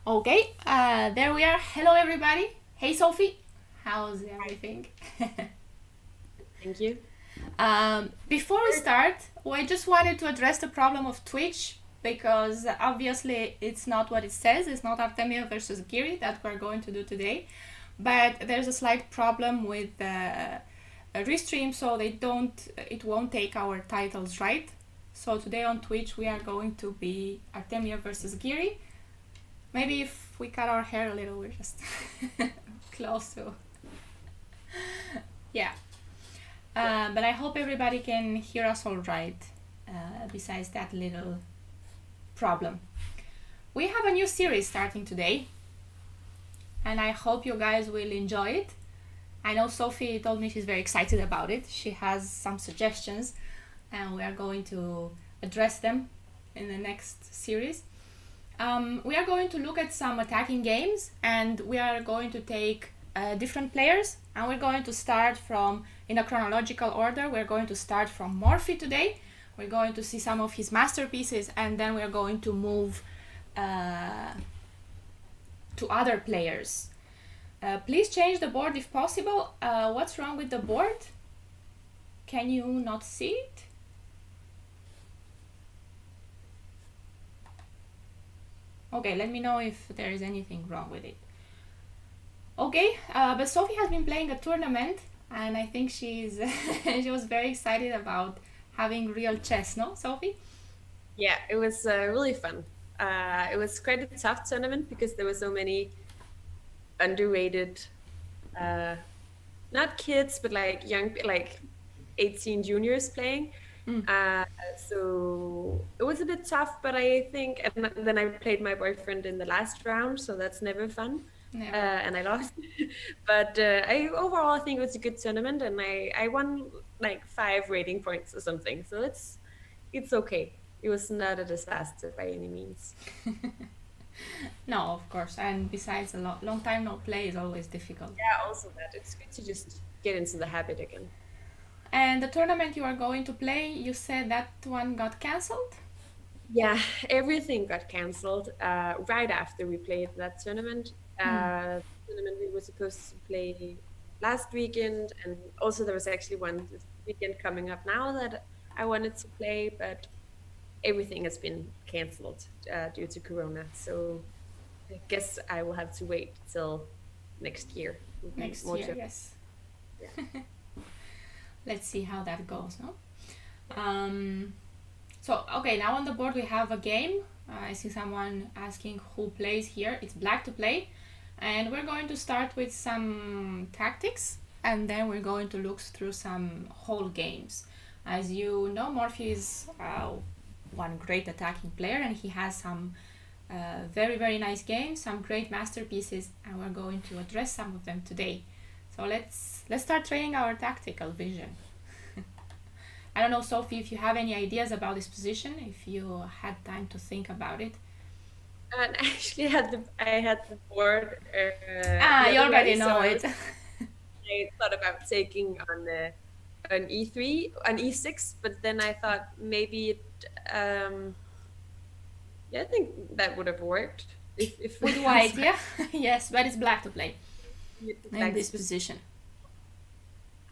Okay, there we are. Hello, everybody. Hey, Sophie. How's everything? Thank you. Before we start, I just wanted to address the problem of Twitch because obviously it's not what it says. It's not Artemia versus Giri that we're going to do today, but there's a slight problem with the restream, so it won't take our titles right. So today on Twitch we are going to be Artemia versus Giri. Maybe if we cut our hair a little, we're just close to. Yeah. But I hope everybody can hear us all right, besides that little problem. We have a new series starting today, and I hope you guys will enjoy it. I know Sophie told me she's very excited about it. She has some suggestions, and we are going to address them in the next series. We are going to look at some attacking games, and we are going to take different players, and we're going to start from, in a chronological order, we're going to start from Morphy today. We're going to see some of his masterpieces, and then we're going to move to other players. Please change the board if possible. What's wrong with the board? Can you not see it? Okay, let me know if there is anything wrong with it. Okay, but Sophie has been playing a tournament, and I think she was very excited about having real chess, no, Sophie? Yeah, it was really fun. It was quite a tough tournament because there were so many underrated, not kids, but like young, like 18 juniors playing. So it was a bit tough, but I think, and then I played my boyfriend in the last round, so that's never fun. Never. And I lost. But I overall I think it was a good tournament, and I won like 5 rating points or something. So it's okay. It was not a disaster by any means. No, of course, and besides, a long time no play is always difficult. Yeah, also that it's good to just get into the habit again. And the tournament you are going to play, you said that one got cancelled? Yeah, everything got canceled right after we played that tournament. Tournament we were supposed to play last weekend, and also there was actually one this weekend coming up now that I wanted to play, but everything has been canceled due to Corona. So I guess I will have to wait till next year. Will be Next more year, to yes. yeah. Let's see how that goes, no? So, okay, now on the board we have a game. I see someone asking who plays here. It's black to play. And we're going to start with some tactics, and then we're going to look through some whole games. As you know, Morphy is one great attacking player, and he has some very, very nice games, some great masterpieces, and we're going to address some of them today. So let's start training our tactical vision. I don't know, Sophie, if you have any ideas about this position, if you had time to think about it. And actually, I had the board Ah, the you other already way, so know it. I thought about taking on an e3, an e6, but then I thought maybe yeah, I think that would have worked if With I was white, yeah? Yes, but it's black to play in like this position.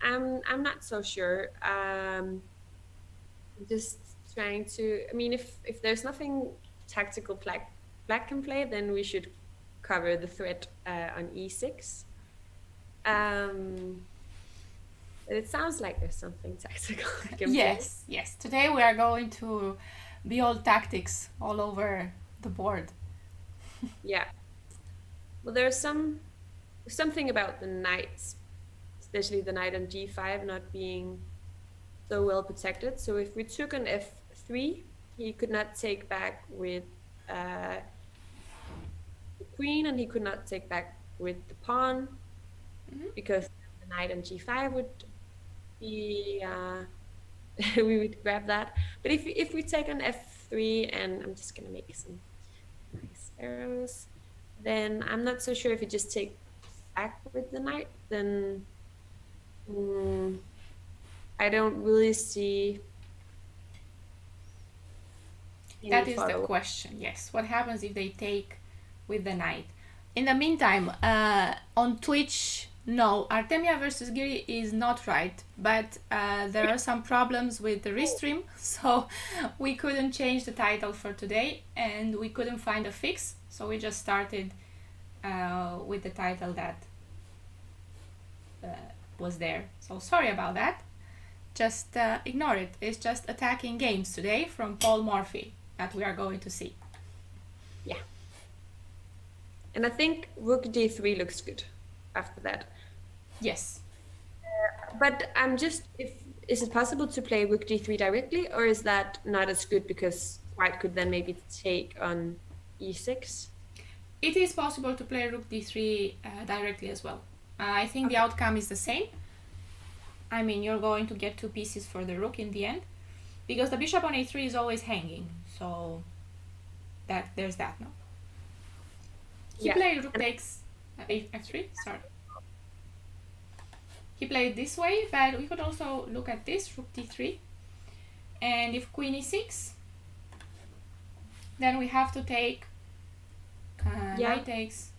I'm not so sure. Just trying to. I mean, if there's nothing tactical black can play, then we should cover the threat on e6. But it sounds like there's something tactical I can play. Yes, yes. Today we are going to be all tactics all over the board. Yeah. Well, there's something about the knights, especially the knight on g5 not being so well protected. So if we took an f3, he could not take back with the queen, and he could not take back with the pawn because the knight on g5 would be we would grab that. But if we take an f3, and I'm just gonna make some nice arrows, then I'm not so sure if we just take back with the knight, then I don't really see any That is the follow. question, yes. What happens if they take with the knight. In the meantime, on Twitch, no, Artemia versus Giri is not right, but there are some problems with the restream, so we couldn't change the title for today, and we couldn't find a fix, so we just started with the title that was there. So sorry about that. Just ignore it. It's just attacking games today from Paul Morphy that we are going to see. Yeah. And I think rook d3 looks good after that. Yes. But I'm just, is it possible to play rook d3 directly, or is that not as good because white could then maybe take on e6? It is possible to play rook d3 directly as well. I think the outcome is the same. I mean, you're going to get 2 pieces for the rook in the end, because the bishop on a3 is always hanging, so there's that, no? He played rook takes f3, sorry. He played this way, but we could also look at this, rook d3. And if queen e6, then we have to take knight takes,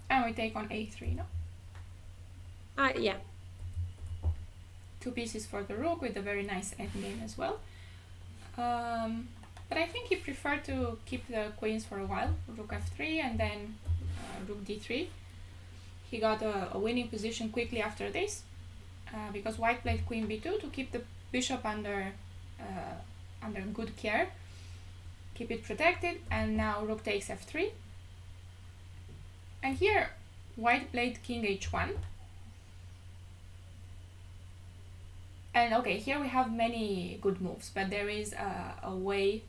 and we take on a3, no? Yeah. 2 pieces for the rook with a very nice endgame as well. But I think he preferred to keep the queens for a while, rook f3 and then rook d3. He got a winning position quickly after this, because white played queen b2 to keep the bishop under good care, keep it protected, and now rook takes f3. And here white played king h1. And okay, here we have many good moves, but there is a way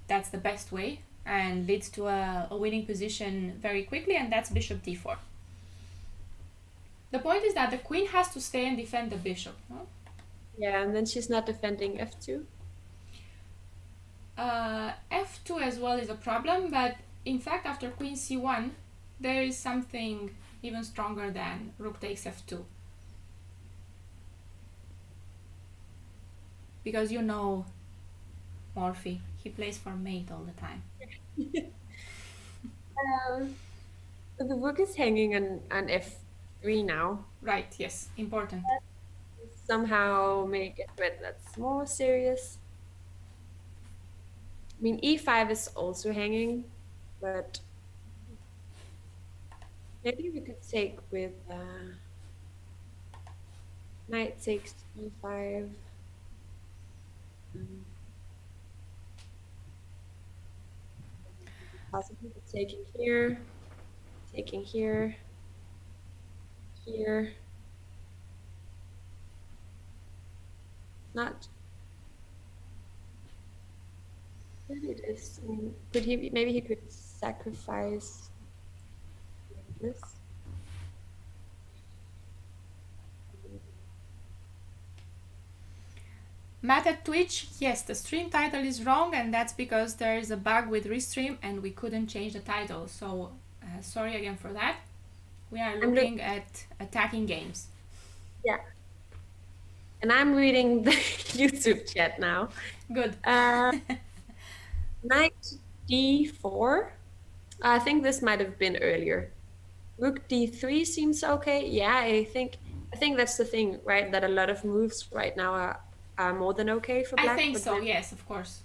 that's the best way and leads to a winning position very quickly, and that's bishop d4. The point is that the queen has to stay and defend the bishop, no? Yeah, and then she's not defending f2. F2 as well is a problem, but in fact after queen c1 there is something even stronger than rook takes f2. Because you know Morphy, he plays for mate all the time. The rook is hanging on f3 now. Right, yes, important. Somehow make a threat that's more serious. I mean, e5 is also hanging, but maybe we could take with knight takes e5. Possibly taking here, here. Not. Maybe it is. I mean, could he? Maybe he could sacrifice this. Matt at Twitch, yes, the stream title is wrong, and that's because there is a bug with restream and we couldn't change the title. So sorry again for that. We are looking at attacking games. Yeah. And I'm reading the YouTube chat now. Good. Knight d4. I think this might have been earlier. Rook d3 seems okay. Yeah, I think that's the thing, right? That a lot of moves right now are more than okay for black. I think so, yes, of course.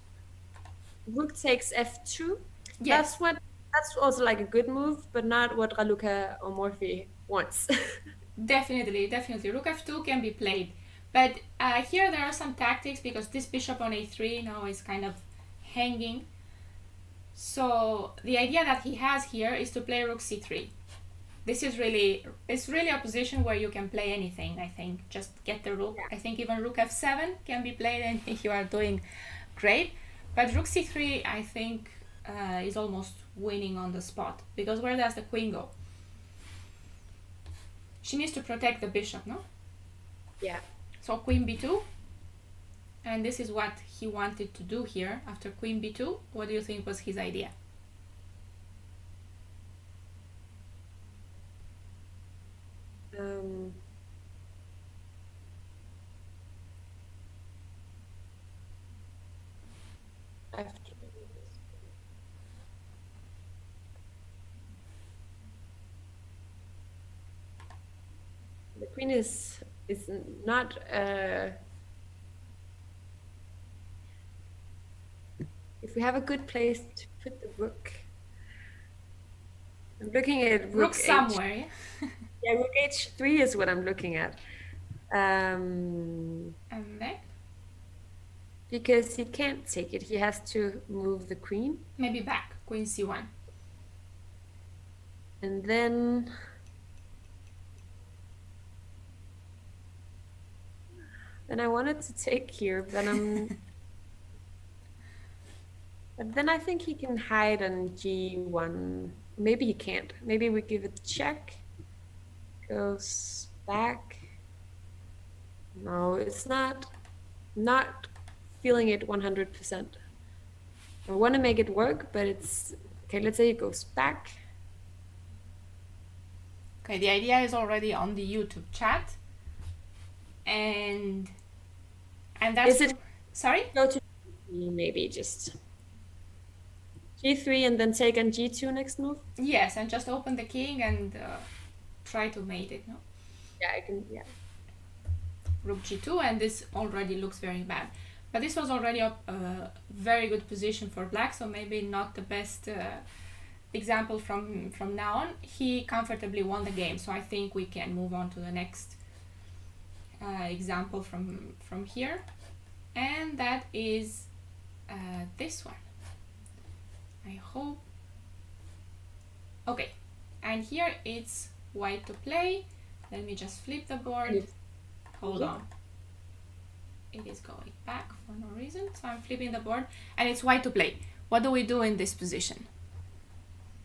Rook takes f2. Yes. That's also like a good move, but not what Raluca or Morphy wants. Definitely. Rook f2 can be played. But here there are some tactics, because this bishop on a3 now is kind of hanging. So the idea that he has here is to play rook c3. This is really a position where you can play anything, I think. Just get the rook. Yeah. I think even rook f7 can be played and you are doing great. But rook c3, I think, is almost winning on the spot. Because where does the queen go? She needs to protect the bishop, no? Yeah. So queen b2. And this is what he wanted to do here after queen b2. What do you think was his idea? the queen is not. If we have a good place to put the rook, I'm looking at Rook rook h. somewhere, yeah? Yeah, rook h3 is what I'm looking at. And then Because he can't take it, he has to move the queen. maybe back, queen c1. And then I wanted to take here, but but then I think he can hide on g1. Maybe he can't. Maybe we give it check. Goes back. No, it's not feeling it 100%. I want to make it work, but it's okay. Let's say it goes back. Okay, the idea is already on the YouTube chat, and that's Is it? Sorry. Go to maybe just g3 and then take on g2 next move. Yes, and just open the king and try to mate it. No. Yeah, I can. Yeah. Rook g2, and this already looks very bad. But this was already a very good position for black, so maybe not the best example from now on. He comfortably won the game, so I think we can move on to the next example from here, and that is this one. I hope. Okay, and here it's white to play. Let me just flip the board. Hold on. It is going back for no reason, so I'm flipping the board, and it's white to play. What do we do in this position?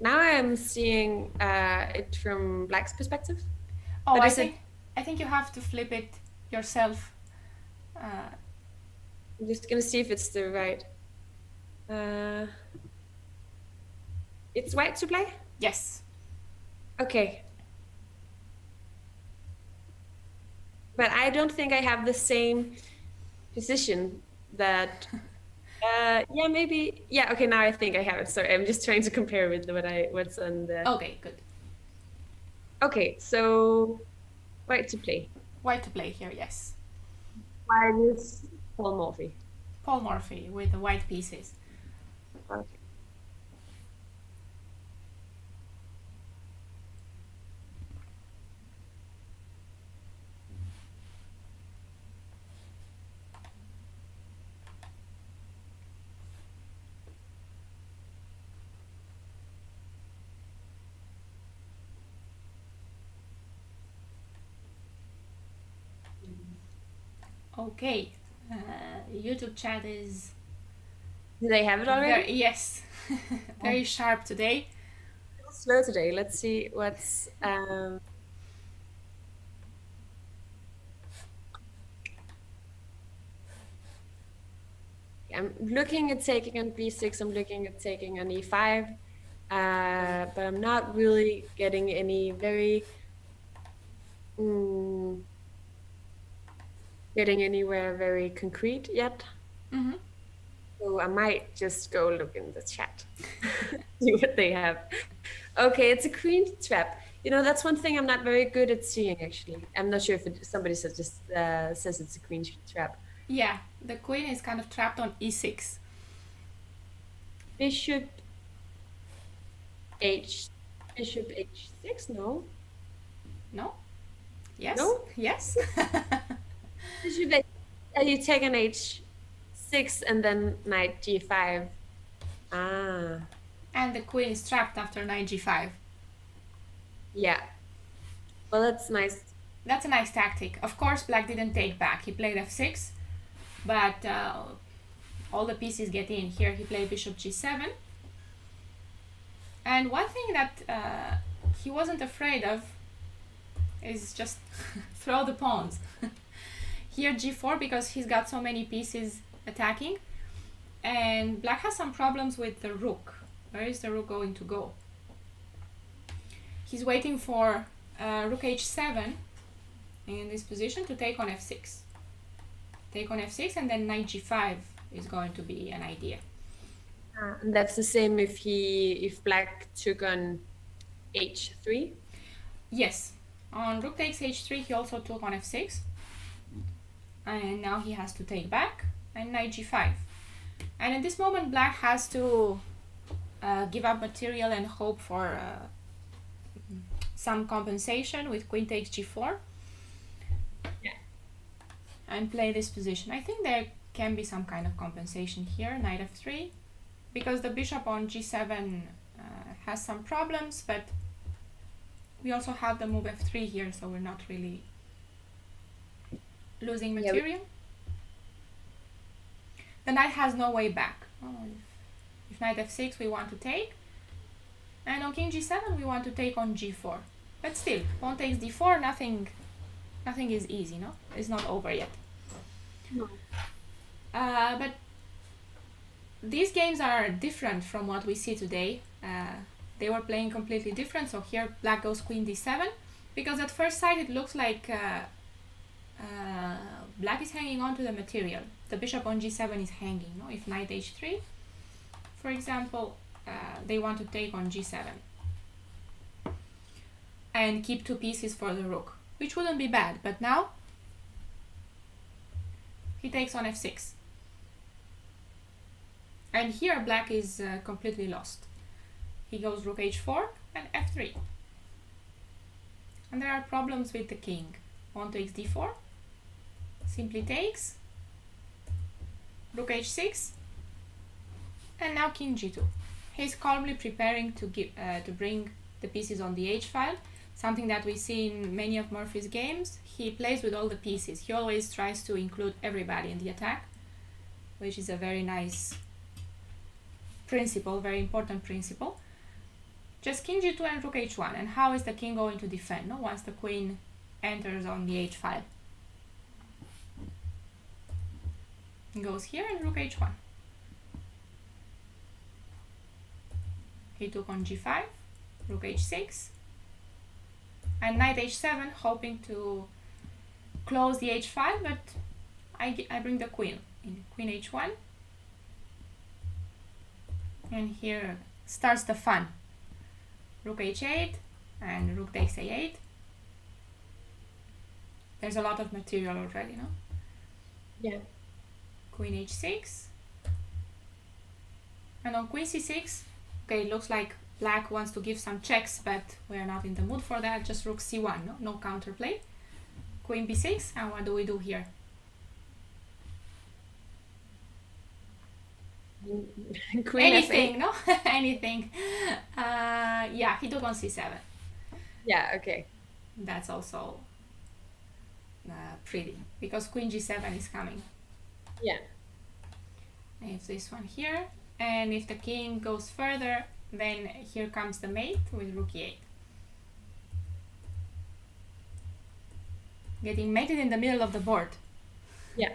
Now I'm seeing it from black's perspective. Oh, I think you have to flip it yourself. I'm just gonna see if it's the right. It's white to play? Yes. Okay. But I don't think I have the same position that. Yeah, maybe. Yeah. Okay. Now I think I have it. Sorry, I'm just trying to compare with what's on the. Okay, good. Okay, so white to play. White to play here, yes. White is Paul Morphy. Paul Morphy with the white pieces. Okay. Okay, YouTube chat is. Do they have it already? Yes, very sharp today. Slow today. Let's see what's. I'm looking at taking on b6. I'm looking at taking on e5, but I'm not really getting any very. Getting anywhere very concrete yet. Mm-hmm. So I might just go look in the chat, see what they have. Okay, it's a queen trap. You know, that's one thing I'm not very good at seeing, actually. I'm not sure if somebody says it's a queen trap. Yeah, the queen is kind of trapped on e6. Bishop h6, no? No? Yes? No? Yes? Bishop you take an h6 and then knight g5. Ah. And the queen is trapped after knight g5. Yeah. Well, that's nice. That's a nice tactic. Of course, black didn't take back. He played f6, but all the pieces get in. Here he played bishop g7. And one thing that he wasn't afraid of is just throw the pawns. Here g4, because he's got so many pieces attacking. And black has some problems with the rook. Where is the rook going to go? He's waiting for rook h7 in this position to take on f6. Take on f6, and then knight g5 is going to be an idea. And that's the same if black took on h3? Yes. On rook takes h3, he also took on f6. And now he has to take back, and knight g5. And in this moment, black has to give up material and hope for some compensation with queen takes g4. Yeah. And play this position. I think there can be some kind of compensation here, knight f3, because the bishop on g7 has some problems, but we also have the move f3 here, so we're not really losing material. The knight has no way back. If knight f6 we want to take, and on king g7 we want to take on g4. But still, pawn takes d4, nothing is easy, no? It's not over yet. No. But these games are different from what we see today. They were playing completely different. So here black goes queen d7, because at first sight it looks like black is hanging on to the material. The bishop on g7 is hanging. No? If knight h3, for example, they want to take on g7 and keep two pieces for the rook, which wouldn't be bad. But now he takes on f6. And here black is completely lost. He goes rook h4 and f3. And there are problems with the king. Pawn takes d4, simply takes, rook h6, and now king g2. He's calmly preparing to bring the pieces on the h file, something that we see in many of Murphy's games. He plays with all the pieces. He always tries to include everybody in the attack, which is a very nice principle, very important principle. Just king g2 and rook h1. And how is the king going to defend, no? Once the queen enters on the h file? He goes here and rook h1. He took on g5, rook h6, and knight h7, hoping to close the h file, but I bring the queen in queen h1. And here starts the fun. Rook h8 and rook takes a8. There's a lot of material already, no? Yeah. Queen h6. And on queen c6, okay, it looks like black wants to give some checks, but we're not in the mood for that. Just rook c1, no counterplay. Queen b6, and what do we do here? Queen Anything, f8. no? Anything. Yeah, he took on c7. Yeah, okay. That's also pretty, because queen g7 is coming. Yeah. And it's this one here, and if the king goes further, then here comes the mate with rook e8. Getting mated in the middle of the board. Yeah.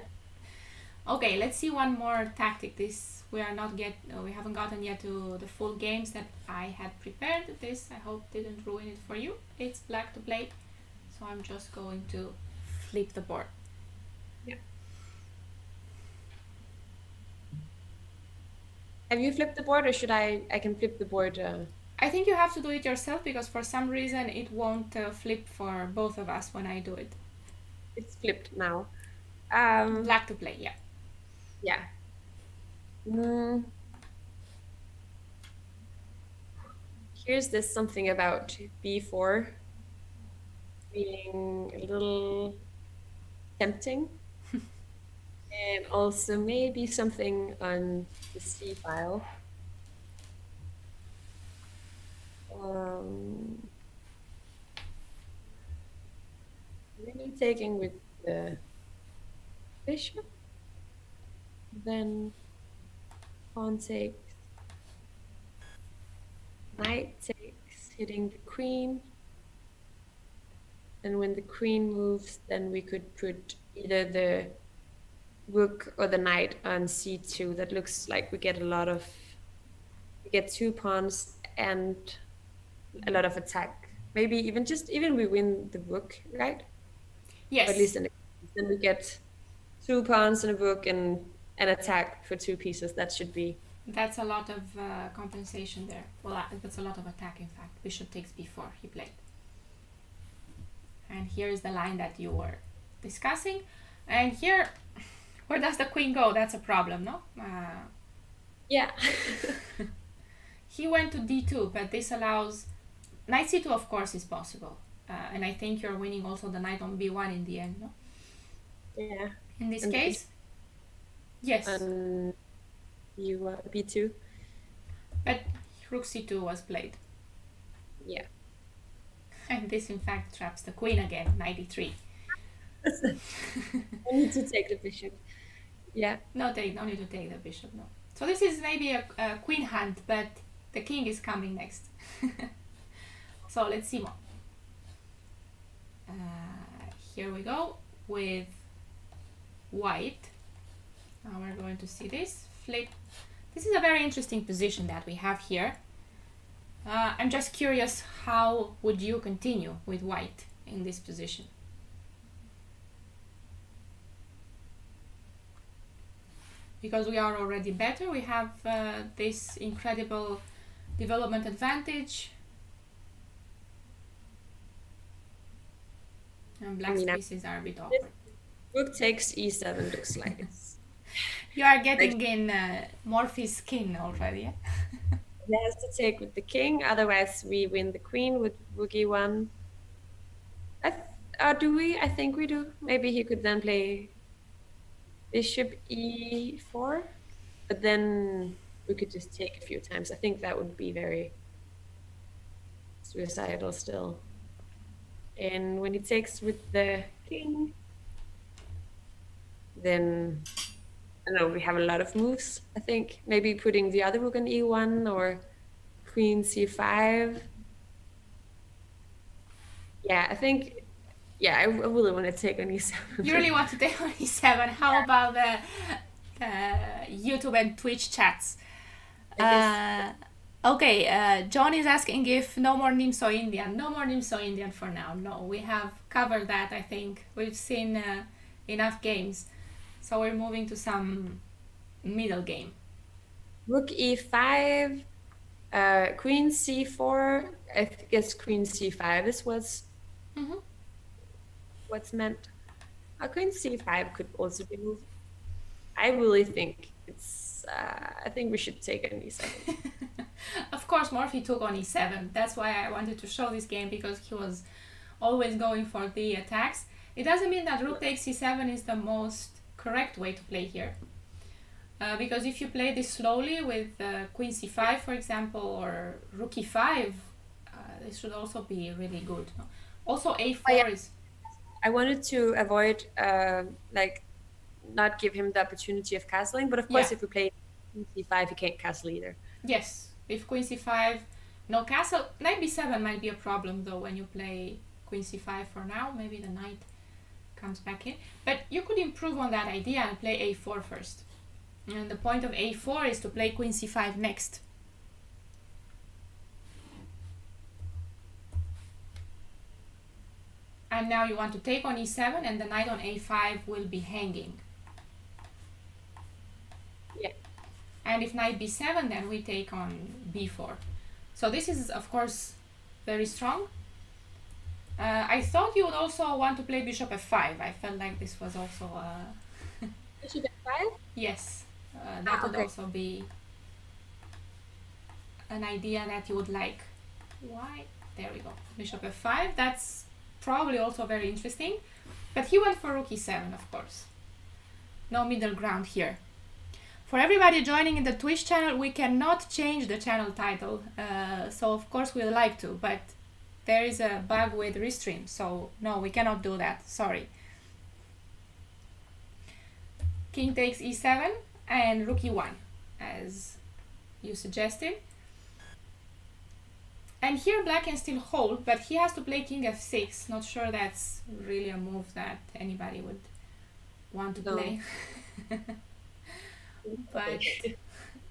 Okay, let's see one more tactic. We haven't gotten yet to the full games that I had prepared. This I hope didn't ruin it for you. It's black to play, so I'm just going to flip the board. Yeah. Have you flipped the board, or should I can flip the board? I think you have to do it yourself, because for some reason it won't flip for both of us when I do it. It's flipped now. Black to play, yeah. Yeah. Here's this something about b4 being a little tempting. And also maybe something on the c file. Maybe taking with the bishop. Then pawn takes, knight takes, hitting the queen. And when the queen moves, then we could put either the rook or the knight on c2. That looks like we get two pawns and a lot of attack. Maybe even we win the rook, right? Yes. Or at least then we get two pawns and a rook and an attack for two pieces. That should be. That's a lot of compensation there. Well, that's a lot of attack, in fact. Bishop takes b4, he played. And here is the line that you were discussing. And here, where does the queen go? That's a problem, no? Yeah. He went to d2, but this allows knight c2, of course, is possible. And I think you're winning also the knight on b1 in the end, no? Yeah. In this And case, yes. You b2. But rook c2 was played. Yeah. And this, in fact, traps the queen again, knight e3. I need to take the bishop. Yeah. No need to take the bishop, no. So this is maybe a queen hunt, but the king is coming next. So let's see more. Here we go with white. Now we're going to see this flip. This is a very interesting position that we have here. I'm just curious, how would you continue with white in this position? Because we are already better, we have this incredible development advantage. And black's pieces are a bit awkward. Rook takes e7 looks like it's... You are getting in Morphy's skin already, yeah? He has to take with the king, otherwise we win the queen with rook e1. Do we? I think we do. Maybe he could then play bishop e4, but then we could just take a few times. I think that would be very suicidal still. And when he takes with the king, then I don't know, we have a lot of moves. I think maybe putting the other rook on e1 or queen c5. Yeah, I think, yeah, I really want to take on e7. You really want to take on e7? How about the YouTube and Twitch chats? Okay, John is asking if no more Nimso Indian. No more Nimso Indian for now. No, we have covered that, I think. We've seen enough games. So we're moving to some middle game. Rook e5, queen c4, I guess queen c5 is what's meant. Queen c5 could also be moved. I really think it's, I think we should take an e7. Of course, Morphy took on e7. That's why I wanted to show this game, because he was always going for the attacks. It doesn't mean that rook takes e7 is the most correct way to play here. Because if you play this slowly with queen c5, for example, or rook e5, this should also be really good. Also a4 is... I wanted to avoid, like, not give him the opportunity of castling, but of course if we play queen c5, he can't castle either. Yes, if queen c5, no castle. Knight b7 might be a problem though when you play queen c5 for now. Maybe the knight comes back in. But you could improve on that idea and play a4 first. And the point of a4 is to play queen c5 next. And now you want to take on e7, and the knight on a5 will be hanging. Yeah. And if knight b7, then we take on b4. So this is, of course, very strong. I thought you would also want to play bishop f5. I felt like this was also... Bishop f5? Yes. That would also be an idea that you would like. Why? There we go. Bishop f5. That's probably also very interesting. But he went for rook e7, of course. No middle ground here. For everybody joining in the Twitch channel, we cannot change the channel title. So of course we'd like to, but there is a bug with Restream. So no, we cannot do that. Sorry. King takes e7 and rook e1, as you suggested. And here black can still hold, but he has to play king f6. Not sure that's really a move that anybody would want to play.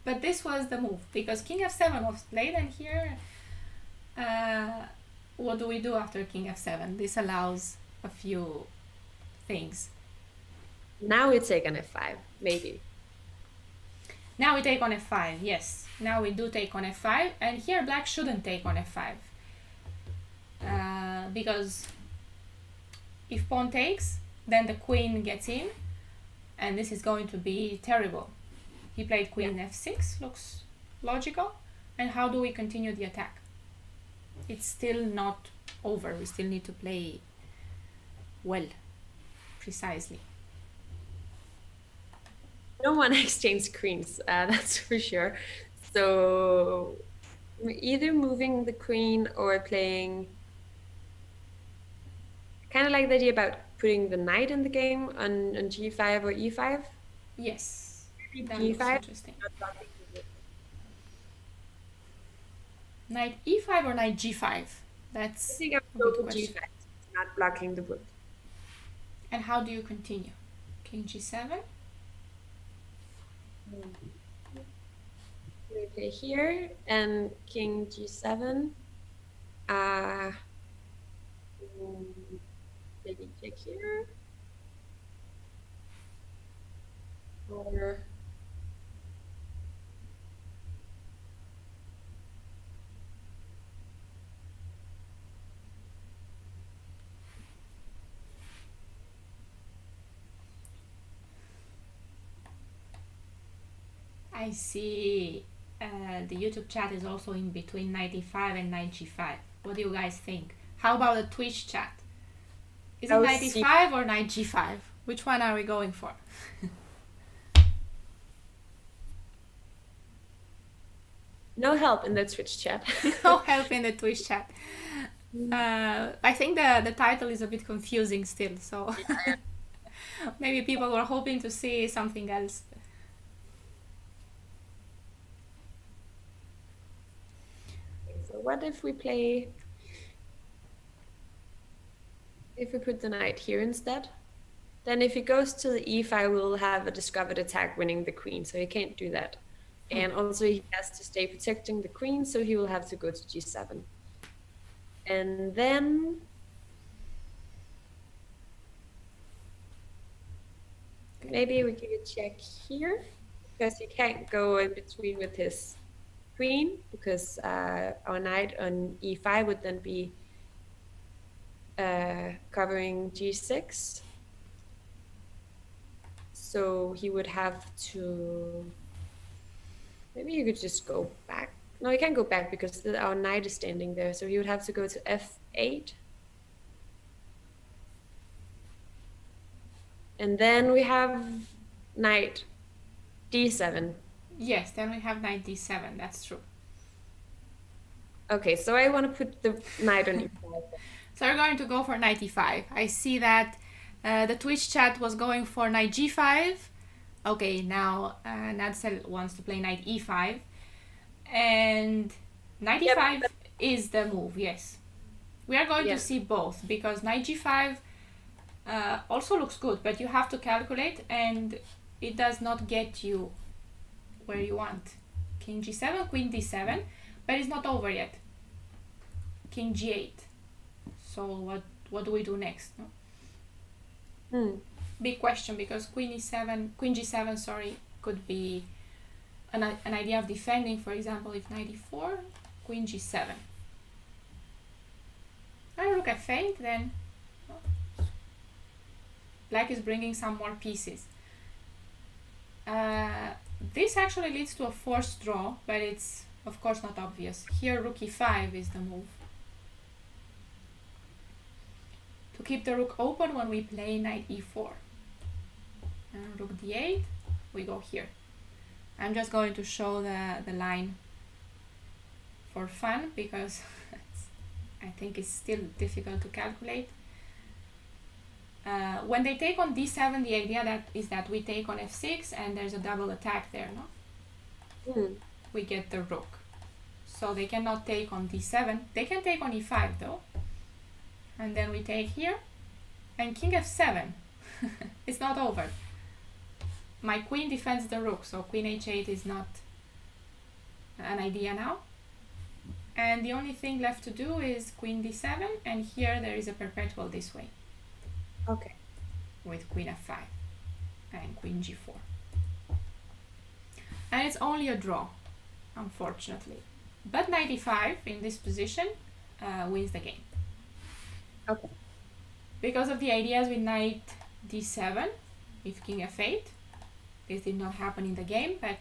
But this was the move, because king f7 was played, and here what do we do after king f7? This allows a few things. Now we take on f5, maybe. Now we take on f5, yes. Now we do take on f5, and here black shouldn't take on f5. Because If pawn takes, then the queen gets in, and this is going to be terrible. He played queen f6, looks logical. And how do we continue the attack? It's still not over. We still need to play well, precisely. No one exchanged queens, that's for sure. So we're either moving the queen or playing, kind of like the idea about putting the knight in the game on g5 or e5. Yes, Maybe that looks g5. interesting. Knight e5 or knight g5? I That's think I a would good go for question. g5, not blocking the rook. And how do you continue? King g7? We play here and king g7. Maybe check here. Or I see. The YouTube chat is also in between knight e5 and knight g5. What do you guys think? How about the Twitch chat? Is it knight e5 or knight g5? Which one are we going for? no help in the Twitch chat. No help in the Twitch chat. I think the title is a bit confusing still, so maybe people were hoping to see something else. So what if we put the knight here instead? Then if he goes to the e5, we'll have a discovered attack winning the queen, so he can't do that. And also he has to stay protecting the queen, so he will have to go to g7. And then maybe we give a check here, because he can't go in between with his queen, because our knight on e5 would then be covering g6. So he would have to, maybe you could just go back. No, he can't go back because our knight is standing there. So he would have to go to f8. And then we have knight d7. Yes, then we have knight d7, that's true. Okay, so I want to put the knight on e5. So we're going to go for knight e5. I see that the Twitch chat was going for knight g5. Okay, now Nadsel wants to play knight e5. And knight e5 is the move, yes. We are going to see both, because knight g5 also looks good, but you have to calculate, and it does not get you where you want. King g7, queen d7, but it's not over yet. King g8. So what do we do next? No? Big question, because queen g7, sorry, could be an idea of defending. For example, if knight e4, queen g7. And rook f8, then black is bringing some more pieces. This actually leads to a forced draw, but it's of course not obvious. Here rook e5 is the move. To keep the rook open when we play knight e4. And rook d8, we go here. I'm just going to show the line for fun, because I think it's still difficult to calculate. When they take on d7, the idea is that we take on f6 and there's a double attack there, no? We get the rook. So they cannot take on d7. They can take on e5 though. And then we take here. And king f7. It's not over. My queen defends the rook, so queen h8 is not an idea now. And the only thing left to do is queen d7, and here there is a perpetual this way. Okay. With queen f5 and queen g4. And it's only a draw, unfortunately. But knight e5 in this position wins the game. Okay. because of the ideas with knight d7, if king f8. This did not happen in the game, but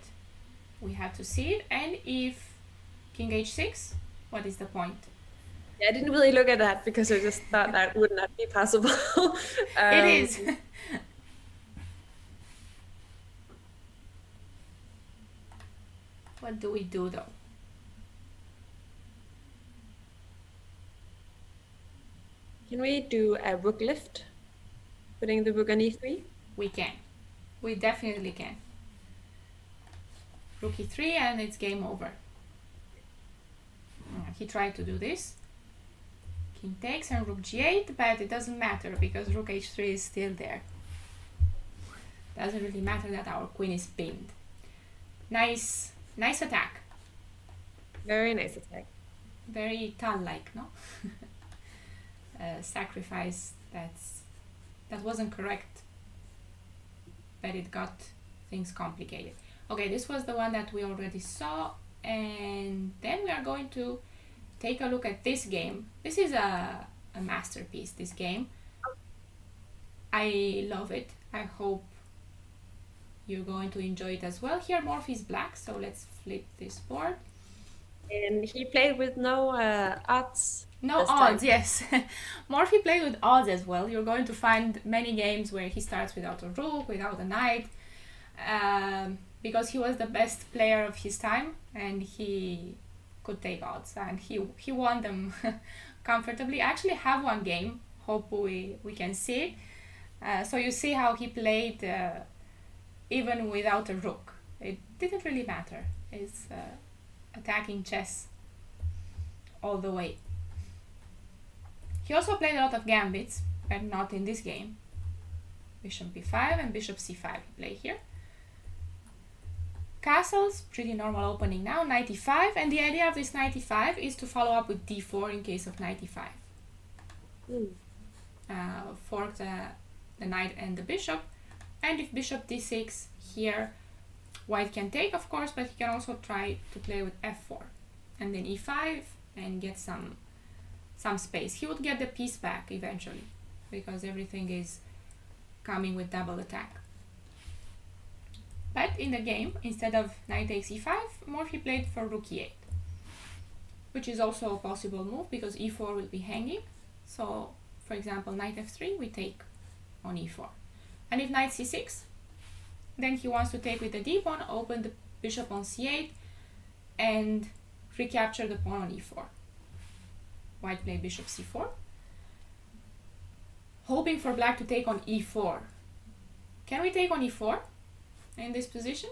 we have to see it. And if king h6, what is the point? Yeah, I didn't really look at that because I just thought that would not be possible. It is. What do we do though? Can we do a rook lift? Putting the rook on e3? We can. We definitely can. Rook e3 and it's game over. He tried to do this. King takes and rook g8, but it doesn't matter because rook h3 is still there. Doesn't really matter that our queen is pinned. Nice attack. Very nice attack. Very Tal-like, no? Sacrifice that wasn't correct, but it got things complicated. Okay, this was the one that we already saw, and then we are going to take a look at this game. This is a masterpiece, this game. I love it. I hope you're going to enjoy it as well. Here Morph is black, so let's flip this board. And he played with no odds. No odds, yes. Morphy played with odds as well. You're going to find many games where he starts without a rook, without a knight, because he was the best player of his time and he could take odds, and he won them comfortably. I actually have one game, hope we can see it. So you see how he played even without a rook. It didn't really matter. It's attacking chess all the way. He also played a lot of gambits, but not in this game. Bishop b5 and bishop c5 he played here. Castles, pretty normal opening now, knight e5, and the idea of this knight e5 is to follow up with d4 in case of knight e5. Fork the knight and the bishop, and if bishop d6 here, white can take, of course, but he can also try to play with f4, and then e5 and get some space. He would get the piece back eventually because everything is coming with double attack. But in the game, instead of knight takes e5, Morphy played for rook e8, which is also a possible move because e4 will be hanging. So, for example, knight f3, we take on e4. And if knight c6, then he wants to take with the d pawn, open the bishop on c8, and recapture the pawn on e4. White play bishop c4, hoping for black to take on e4. Can we take on e4 in this position?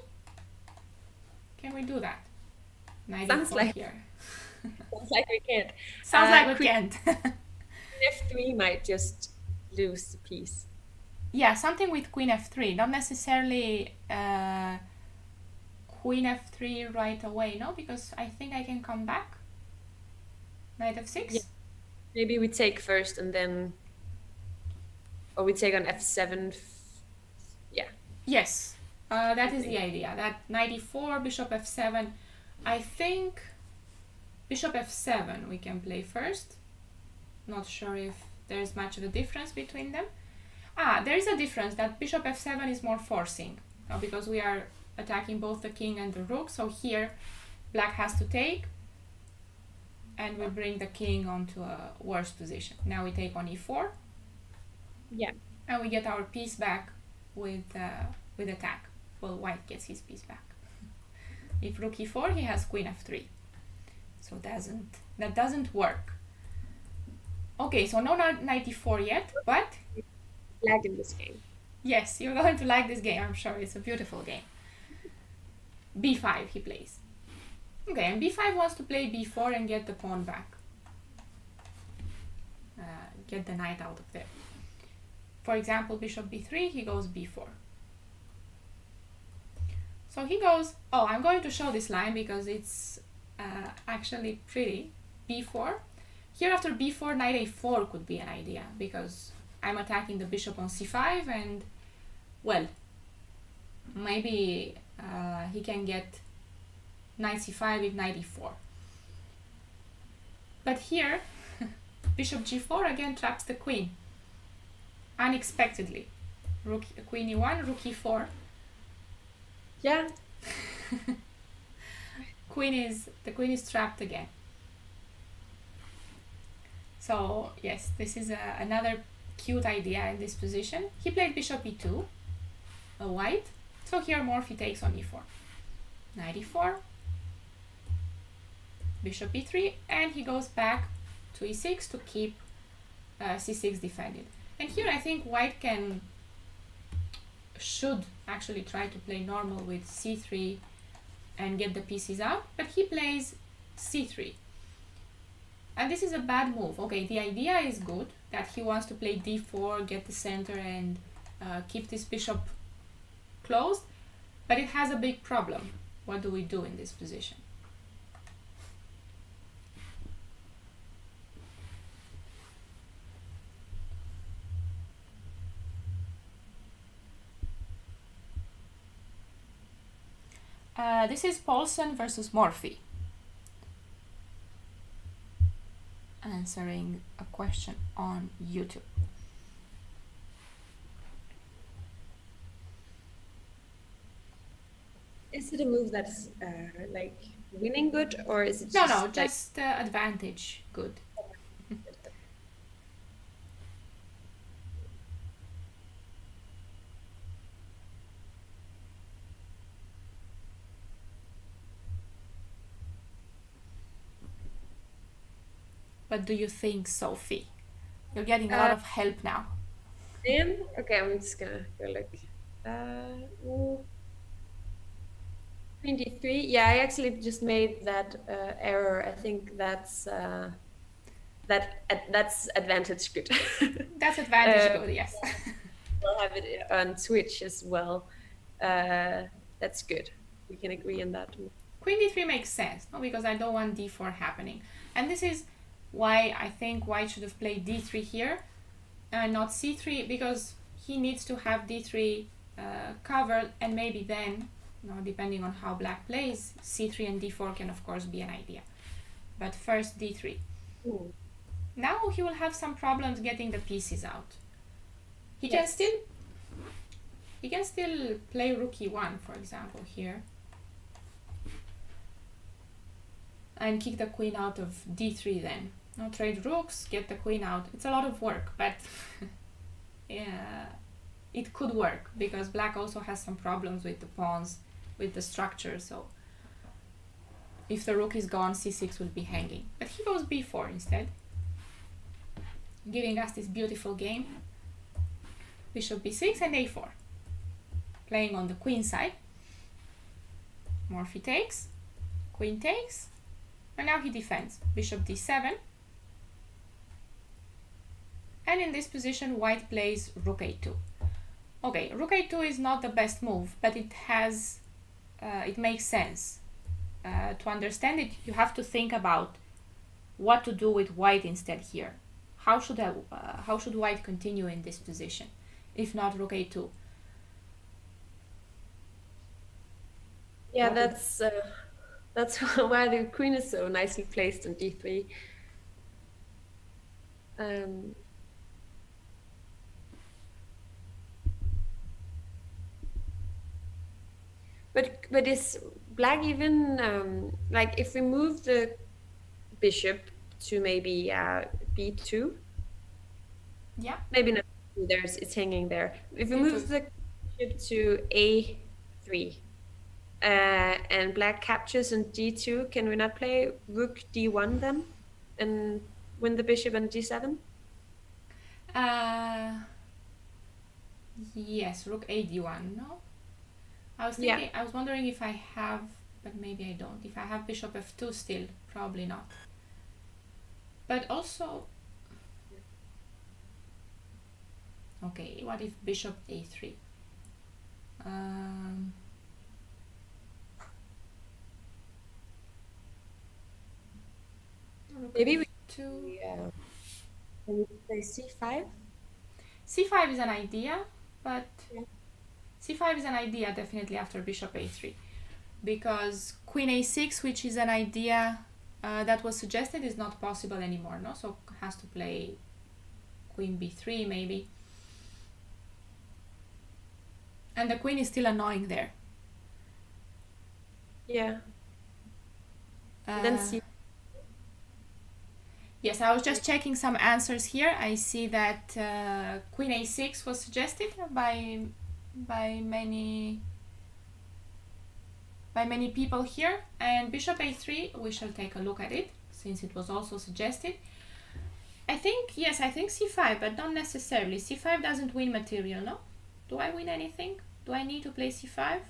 Can we do that? Knight Sounds e4 like here. Sounds like we can't. Sounds like we can't. f3 might just lose the piece. Yeah, something with queen f3, not necessarily queen f3 right away, no? Because I think I can come back. Knight f6? Yeah. Maybe we take first and then, or we take on f7. Yeah. Yes, that is the idea. That knight e4, bishop f7. I think bishop f7 we can play first. Not sure if there's much of a difference between them. There is a difference, that bishop f7 is more forcing, because we are attacking both the king and the rook. So here black has to take, and we bring the king onto a worse position. Now we take on e4. Yeah. And we get our piece back with attack. Well, white gets his piece back. If rook e4, he has queen f3. So that doesn't work. Okay, so no knight e4 yet, but Lag in this game. yes, you're going to like this game, I'm sure. It's a beautiful game. b5 he plays. Okay, and b5 wants to play b4 and get the pawn back. Get the knight out of there. For example, bishop b3, he goes b4. So he goes, I'm going to show this line because it's actually pretty. b4. Here after b4, knight a4 could be an idea because I'm attacking the bishop on c5 and, well, maybe he can get knight c5 with knight e4. But here, bishop g4 again traps the queen. unexpectedly. Queen e1, rook e4. Yeah. The queen is trapped again. So yes, this is another cute idea in this position. He played bishop e2, a white. So here Morphy takes on e4. Knight e4, bishop e3, and he goes back to e6 to keep c6 defended. And here I think white should actually try to play normal with c3 and get the pieces out, but he plays c3. And this is a bad move. Okay, the idea is good, that he wants to play d4, get the center and keep this bishop closed, but it has a big problem. What do we do in this position? This is Paulsen versus Morphy, answering a question on YouTube. Is it a move that's like winning good, or is it No, just just advantage good. What do you think, Sophie? You're getting a lot of help now. Okay, I'm just gonna go look. Queen d3. Yeah, I actually just made that error. I think that's advantage good. That's advantage good, yes. We'll have it on Twitch as well. That's good. We can agree on that. Queen d3 makes sense, no? Because I don't want d4 happening. And this is why I think white should have played d3 here and not c3, because he needs to have d3 covered, and maybe then, depending on how black plays, c3 and d4 can of course be an idea. But first d3. Ooh. Now he will have some problems getting the pieces out. He can still play rook e1, for example, here, and kick the queen out of d3 then. Trade rooks, get the queen out. It's a lot of work, but yeah, it could work, because black also has some problems with the pawns, with the structure, so if the rook is gone, c6 will be hanging. But he goes b4 instead, giving us this beautiful game. Bishop b6 and a4. Playing on the queen side. Morphy takes, queen takes, and now he defends. Bishop d7. And in this position, white plays rook a2. Okay, rook a2 is not the best move, but it makes sense. To understand it, you have to think about what to do with white instead here. How should white continue in this position, if not rook a2? Yeah, that's why the queen is so nicely placed on d3. But is black even like, if we move the bishop to maybe b2? Yeah. Maybe not. It's hanging there. If we move the bishop to a3, and black captures on d2, can we not play rook d1 then, and win the bishop on d7? Yes, rook a d1. No, I was thinking. Yeah. I was wondering if I have, but maybe I don't. If I have bishop f2 still, probably not. But also, okay, what if bishop a3? Maybe we can we play c5? c5 is an idea, but c5 is an idea definitely after bishop a3, because queen a6, which is an idea that was suggested, is not possible anymore, no? So has to play queen b3 maybe. And the queen is still annoying there. Yeah. Then C. Yes, I was just checking some answers here. I see that queen a6 was suggested by many people here, and bishop a3, we shall take a look at it since it was also suggested. I think c5, but not necessarily. c5 doesn't win material, no? Do I win anything? Do I need to play c5?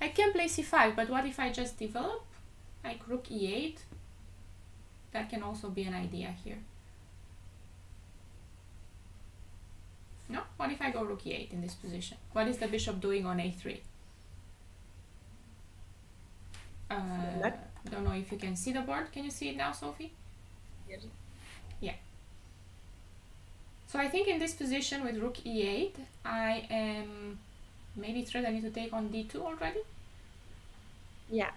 I can play c5, but what if I just develop? Like rook e8? That can also be an idea here. No? What if I go rook e8 in this position? What is the bishop doing on a3? Don't know if you can see the board. Can you see it now, Sophie? Yes. Yeah. So I think in this position with rook e8, I am maybe threatening to take on d2 already. Yeah.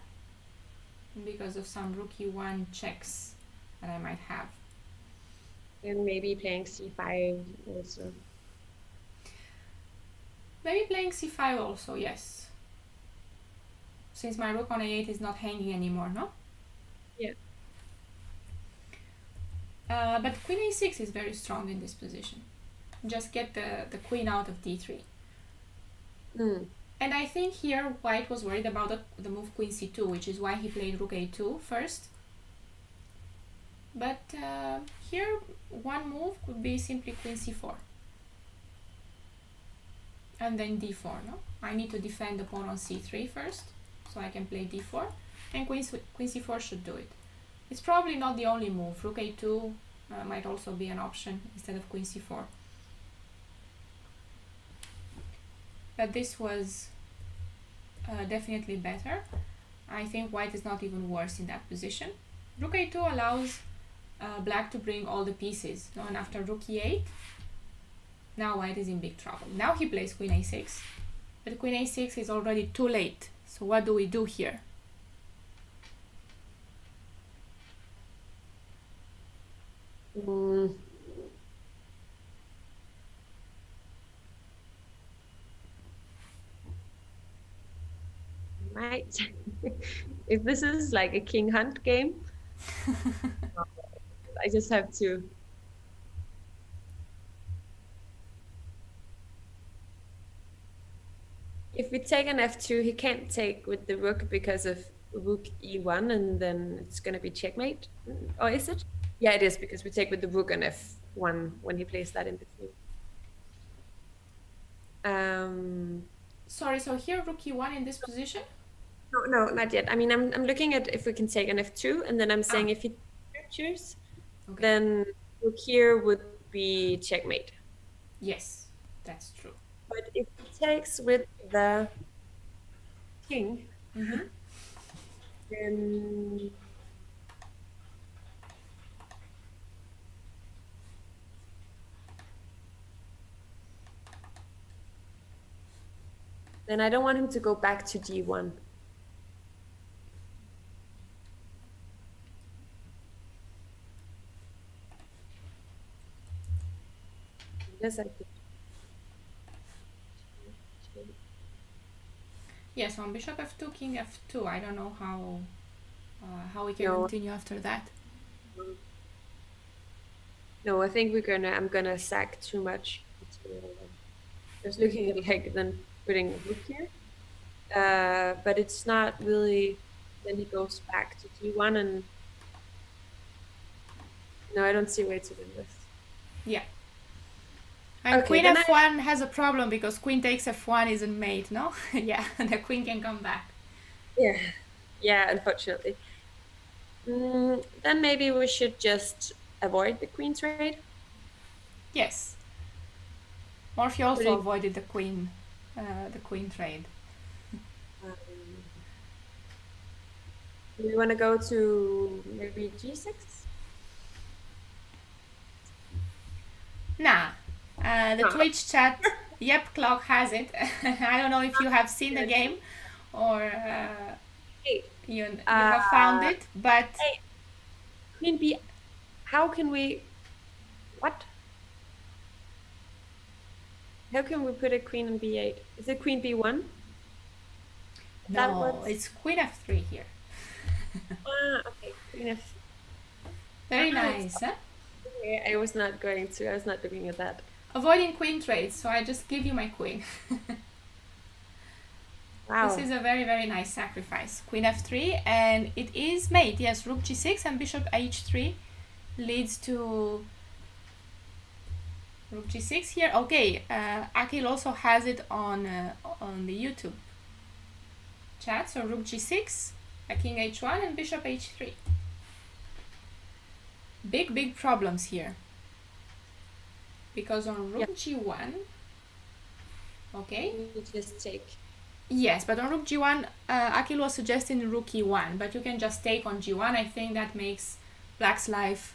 Because of some rook e1 checks that I might have. And maybe playing c5 also. Maybe playing c5 also, yes. Since my rook on a8 is not hanging anymore, no? Yeah. But queen a6 is very strong in this position. Just get the queen out of d3. And I think here white was worried about the move queen c2, which is why he played rook a2 first. But here one move could be simply queen c4. And then d4, no? I need to defend the pawn on c3 first, so I can play d4. And queen c4 should do it. It's probably not the only move. Rook a2 might also be an option instead of queen c4. But this was definitely better. I think white is not even worse in that position. Rook a2 allows black to bring all the pieces, no? And after rook e8, now white is in big trouble. Now he plays queen a6, but queen a6 is already too late. So what do we do here? Right. If this is like a king hunt game, I just have to. If we take an f2, he can't take with the rook because of rook e1, and then it's going to be checkmate. Or is it? Yeah, it is, because we take with the rook on f1 when he plays that in between. Sorry, so here rook e1 in this position? No, not yet. I mean, I'm looking at if we can take an f2, and then I'm saying if he captures, okay, then rook here would be checkmate. Yes, that's true. But if he takes with the king, then I don't want him to go back to d1. Yes, I could. Yes, on bishop f2, king f2. I don't know how we can continue after that. No, I think I'm gonna sack too much. Just looking at like then putting a rook here. But it's not really, then he goes back to d1, and no, I don't see a way to win this. Yeah. And okay, queen f1 has a problem because queen takes f1 isn't mate, no? Yeah, the queen can come back. Yeah, unfortunately. Then maybe we should just avoid the queen trade. Yes. Morphy also avoided the queen trade. Do we want to go to maybe g6? Nah. The Twitch chat, yep, clock has it. I don't know if you have seen the game or you have found it, but... Hey, queen b, how can we... What? How can we put a queen on b8? Is it queen b1? That No, was it's queen f3 here. okay. Queen f. Very It's nice, huh? okay. I was not going to. I was not looking at that. Avoiding queen trades, so I just give you my queen. This Wow. is a very, very nice sacrifice. Queen f3, and it is mate. Yes, rook g6 and bishop h3 leads to rook g6 here. Okay, Akil also has it on the YouTube chat. So rook g6, king h1, and bishop h3. Big problems here. Because on rook g1, okay. You just take. Yes, but on rook g1, Akil was suggesting rook e1, but you can just take on g1. I think that makes black's life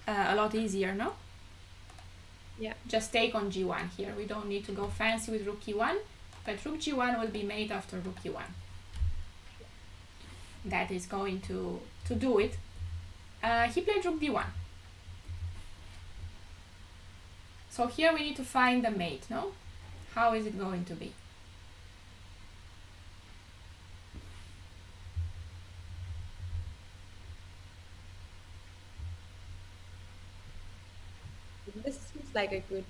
a lot easier, no? Yeah. Just take on g1 here. We don't need to go fancy with rook e1, but rook g1 will be made after rook e1. That is going to do it. He played rook d1. So here we need to find the mate, no? How is it going to be? This seems like a good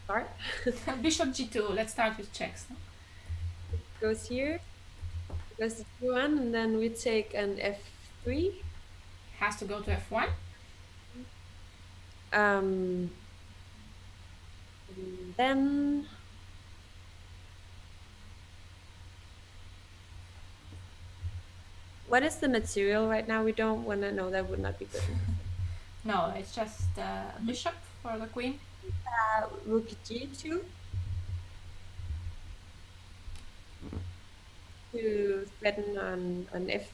start. Bishop g2. Let's start with checks. No? Goes here. Goes to g1, and then we take an f3. Has to go to f1. And then what is the material right now? We don't want to know. That would not be good. No, it's just bishop for the queen. Rook g2 to threaten on f2,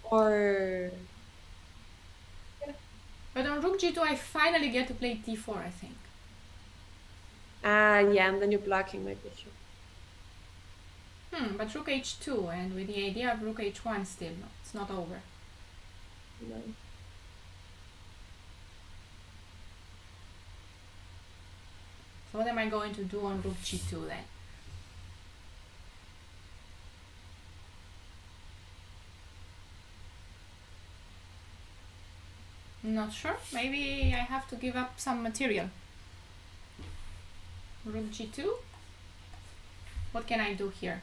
or But on rook g2, I finally get to play d4, I think. yeah, and then you're blocking my bishop. But rook h2, and with the idea of rook h1 still, no, it's not over. No. So what am I going to do on rook g2 then? Not sure. Maybe I have to give up some material. Rook g2. What can I do here?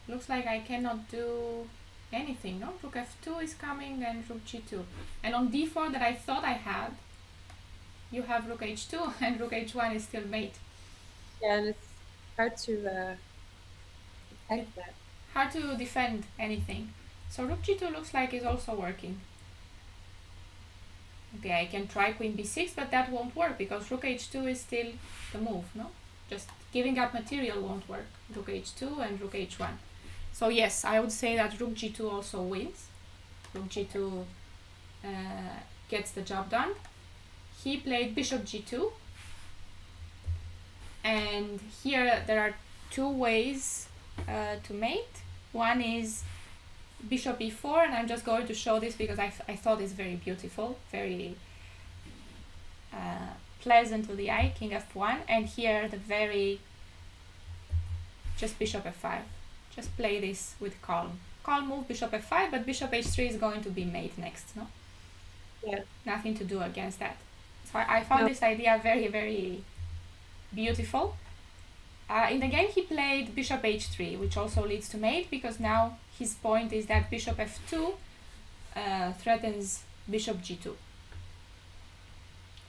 Looks like I cannot do anything, no? Rook f2 is coming, and rook g2. And on d4 that I thought I had, you have rook h2 and rook h1 is still mate. Yeah, and it's hard to protect that. Hard to defend anything. So rook g2 looks like it's also working. Okay, I can try queen b6, but that won't work because rook h2 is still the move, no? Just giving up material won't work. Rook h2 and rook h1. So yes, I would say that rook g2 also wins. Rook g2 gets the job done. He played bishop g2. And here there are two ways to mate. One is bishop e4, and I'm just going to show this because I thought it's very beautiful, very pleasant to the eye. King f1, and here the very just bishop f5. Just play this with calm move, bishop f5, but bishop h3 is going to be mate next, no? Yeah. Nothing to do against that. So I found this idea very, very beautiful. In the game he played bishop h3, which also leads to mate, because now his point is that bishop f2 threatens bishop g2.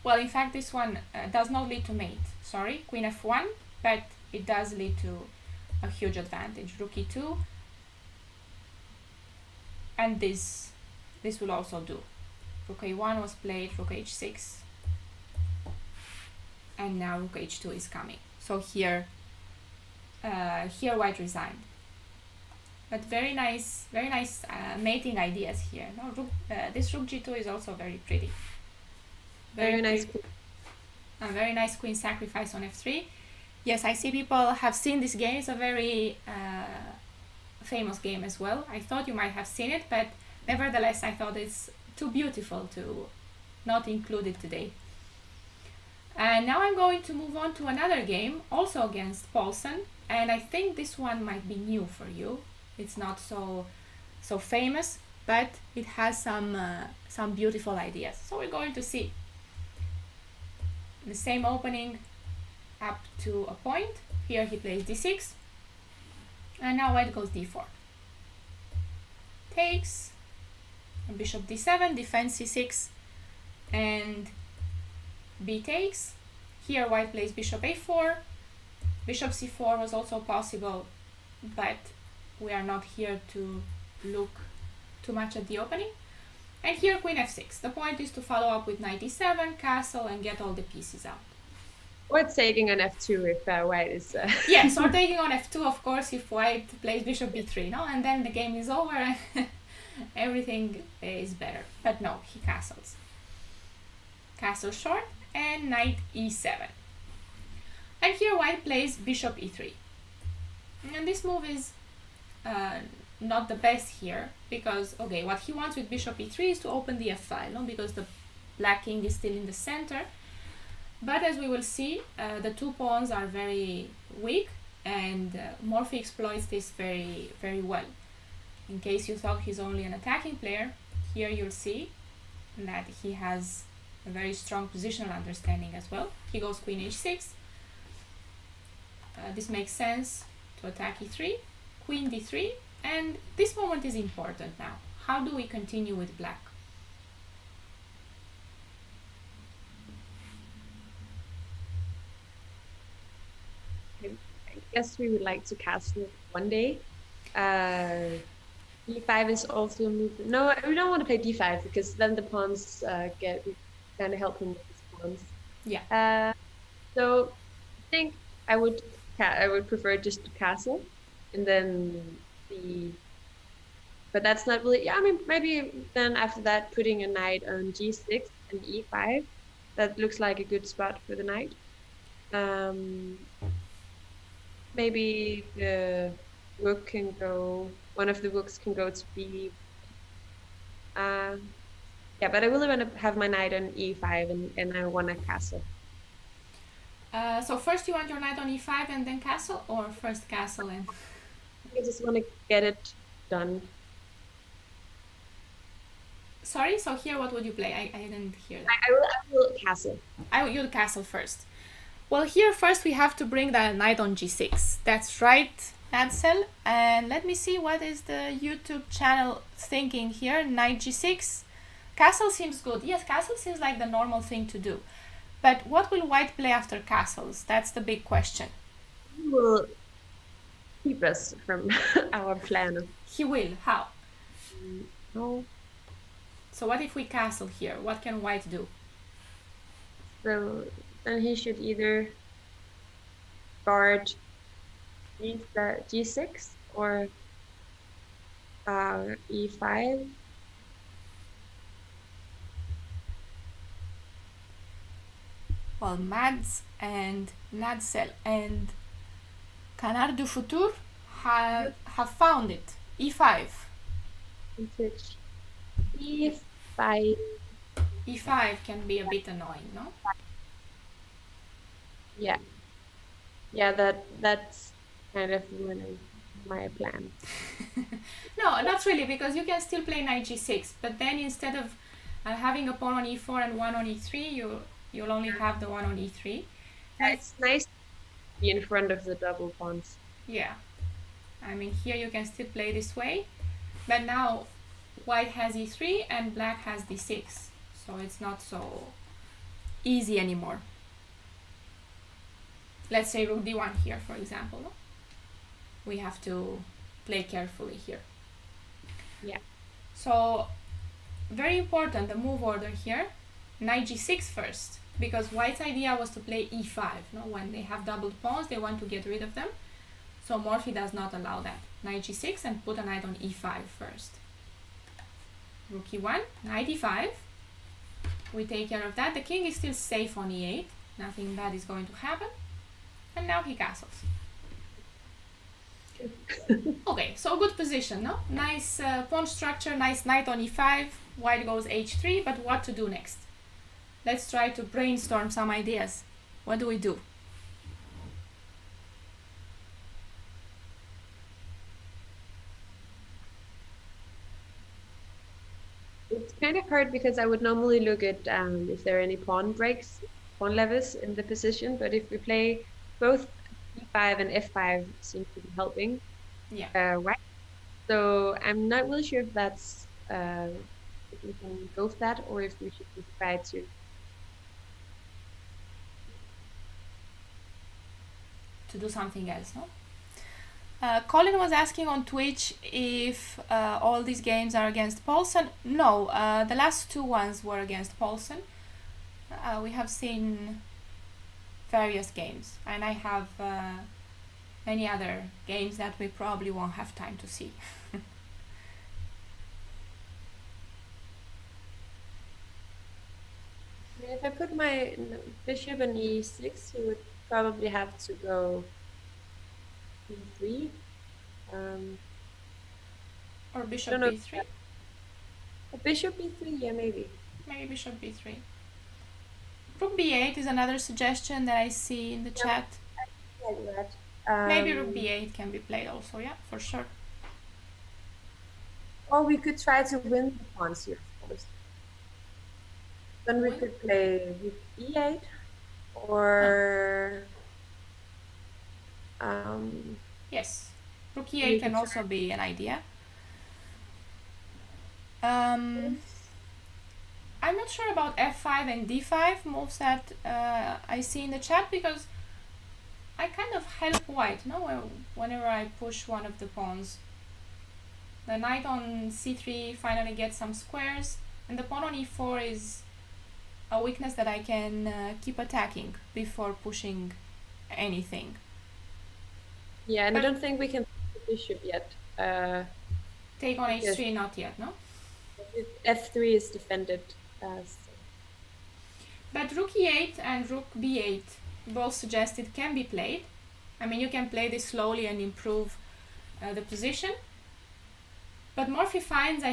Well, in fact, this one does not lead to mate. Sorry, queen f1, but it does lead to a huge advantage. Rook e2, and this will also do. Rook a1 was played, rook h6, and now rook h2 is coming. So here white resigned. But very nice mating ideas here. No, this rook g2 is also very pretty. Very nice. A very nice queen sacrifice on f3. Yes, I see people have seen this game. It's a very famous game as well. I thought you might have seen it, but nevertheless I thought it's too beautiful to not include it today. And now I'm going to move on to another game, also against Paulsen, and I think this one might be new for you. It's not so famous, but it has some beautiful ideas. So we're going to see the same opening up to a point. Here he plays d6, and now white goes d4. Takes, and bishop d7, defense c6, and b takes. Here white plays bishop a4. Bishop c4 was also possible, but we are not here to look too much at the opening. And here queen f6. The point is to follow up with knight e7, castle, and get all the pieces out. Or taking on f2 if white is... Yes, or taking on f2, of course, if white plays bishop b3, no? And then the game is over and everything is better. But no, he castles. Castle short, and knight e7. And here white plays bishop e3. And this move is not the best here, because, okay, what he wants with bishop e3 is to open the f file, no? Because the black king is still in the center. But as we will see, the two pawns are very weak, and Morphy exploits this very, very well. In case you thought he's only an attacking player, here you'll see that he has a very strong positional understanding as well. He goes queen h6. This makes sense to attack e3, queen d3, and this moment is important now. How do we continue with black? I guess we would like to castle one day. d5 is also a move. No, we don't want to play d5 because then the pawns we kind of help him with his pawns. Yeah. So I think I would prefer just to castle, and then but that's not really. Yeah, I mean maybe then after that putting a knight on g6 and e5. That looks like a good spot for the knight. Maybe the rook can go. One of the rooks can go to b. Yeah, but I really want to have my knight on e5, and I want a castle. So first you want your knight on e5 and then castle, or first castle and... I just want to get it done. Sorry, so here what would you play? I didn't hear that. I will castle. You'll castle first. Well, here first we have to bring the knight on g6. That's right, Nadsel. And let me see what is the YouTube channel thinking here. Knight g6. Castle seems good. Yes, castle seems like the normal thing to do. But what will white play after castles? That's the big question. He will keep us from our plan. He will. How? No. So what if we castle here? What can white do? So then he should either guard g6 or e5. Well, Mads and Nadsel and Canard du Futur have found it. e5. e5. e5 can be a bit annoying, no? Yeah. Yeah, that's kind of ruining my plan. No, not really, because you can still play knight g6, but then instead of having a pawn on e4 and one on e3, you'll only have the one on e3. It's nice to be in front of the double pawns. Yeah. I mean, here you can still play this way, but now white has e3 and black has d6, so it's not so easy anymore. Let's say rook d1 here, for example. No? We have to play carefully here. Yeah. So, very important, the move order here. Knight g6 first, because white's idea was to play e5. No? When they have doubled pawns, they want to get rid of them. So Morphy does not allow that. Knight g6 and put a knight on e5 first. Rook e1, knight e5. We take care of that. The king is still safe on e8. Nothing bad is going to happen. And now he castles. Okay, so good position, no? Nice pawn structure, nice knight on e5. White goes h3, but what to do next? let's try to brainstorm some ideas. What do we do? It's kind of hard because I would normally look at if there are any pawn breaks, pawn levers in the position. But if we play both e5 and f5 seems to be helping. Yeah. Right. So I'm not really sure if that's if we can go for that or if we should just try to do something else, no? Colin was asking on Twitch if all these games are against Paulson. No, the last two ones were against Paulson. We have seen various games, and I have many other games that we probably won't have time to see. If I put my bishop in e6, he would probably have to go e3. Or bishop don't know. b3. A bishop e3, yeah, maybe. Maybe bishop b3. Rook b8 is another suggestion that I see in the chat. Like that. Maybe rook b8 can be played also, yeah, for sure. Or we could try to win the pawns here, of course. Then we could play rook e8 or yes, rook e8 can also be an idea. I'm not sure about f5 and d5 moves that I see in the chat, because I kind of help white, no? Whenever I push one of the pawns. The knight on c3 finally gets some squares, and the pawn on e4 is a weakness that I can keep attacking before pushing anything. Yeah, and but I don't think we can take the bishop yet. Take on h3, not yet, no? f3 is defended. But rook e8 and rook b8 both suggested can be played. I mean, you can play this slowly and improve the position. But Morphy finds,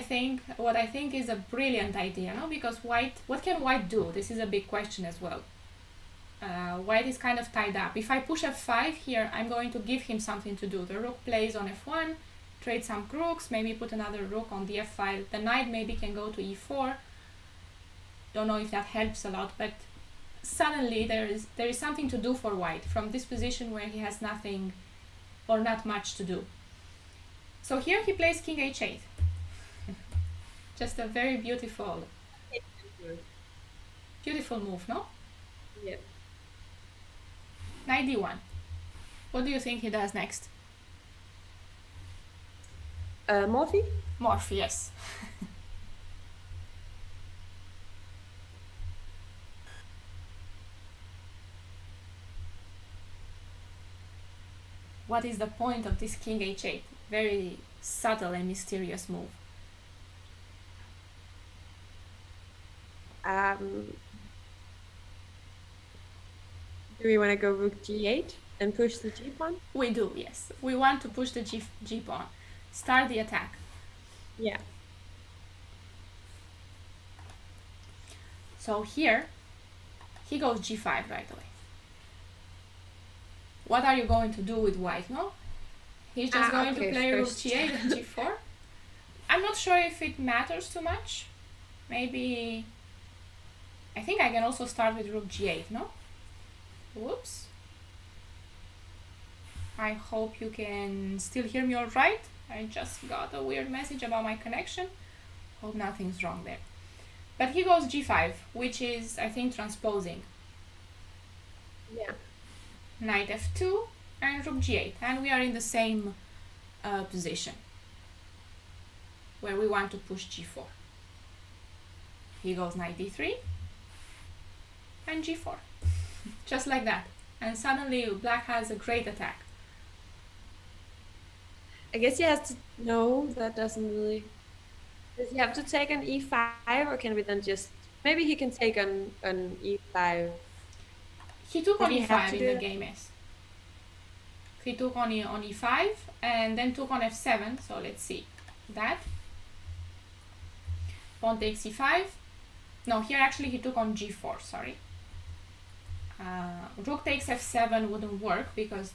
what I think is a brilliant idea, no? Because white, what can white do? This is a big question as well. White is kind of tied up. If I push f5 here, I'm going to give him something to do. The rook plays on f1, trade some rooks, maybe put another rook on the f5. The knight maybe can go to e4. Don't know if that helps a lot, but suddenly there is something to do for white from this position where he has nothing or not much to do. So here he plays king h8. Just a very beautiful move, no? Yeah. Knight d1. What do you think he does next? Morphy? Morphy, yes. What is the point of this king h8? Very subtle and mysterious move. Do we want to go rook g8 and push the g pawn? We do, yes. We want to push the g pawn. Start the attack. Yeah. So here, he goes g5 right away. What are you going to do with white, no? He's just going to play rook g8 and g4. I'm not sure if it matters too much. Maybe... I think I can also start with rook g8, no? Whoops. I hope you can still hear me all right. I just got a weird message about my connection. Hope nothing's wrong there. But he goes g5, which is, I think, transposing. Yeah. Knight f2 and rook g8, and we are in the same position where we want to push g4. He goes knight d3 and g4, just like that, and suddenly black has a great attack. I guess he has to... No, that doesn't really... Does he have to take on e5, or can we then just... Maybe he can take on e5. He took on e5 in the game, yes. He took on e5 and then took on f7, so let's see that. Pawn takes e5, No, here actually he took on g4, sorry. Rook takes f7 wouldn't work because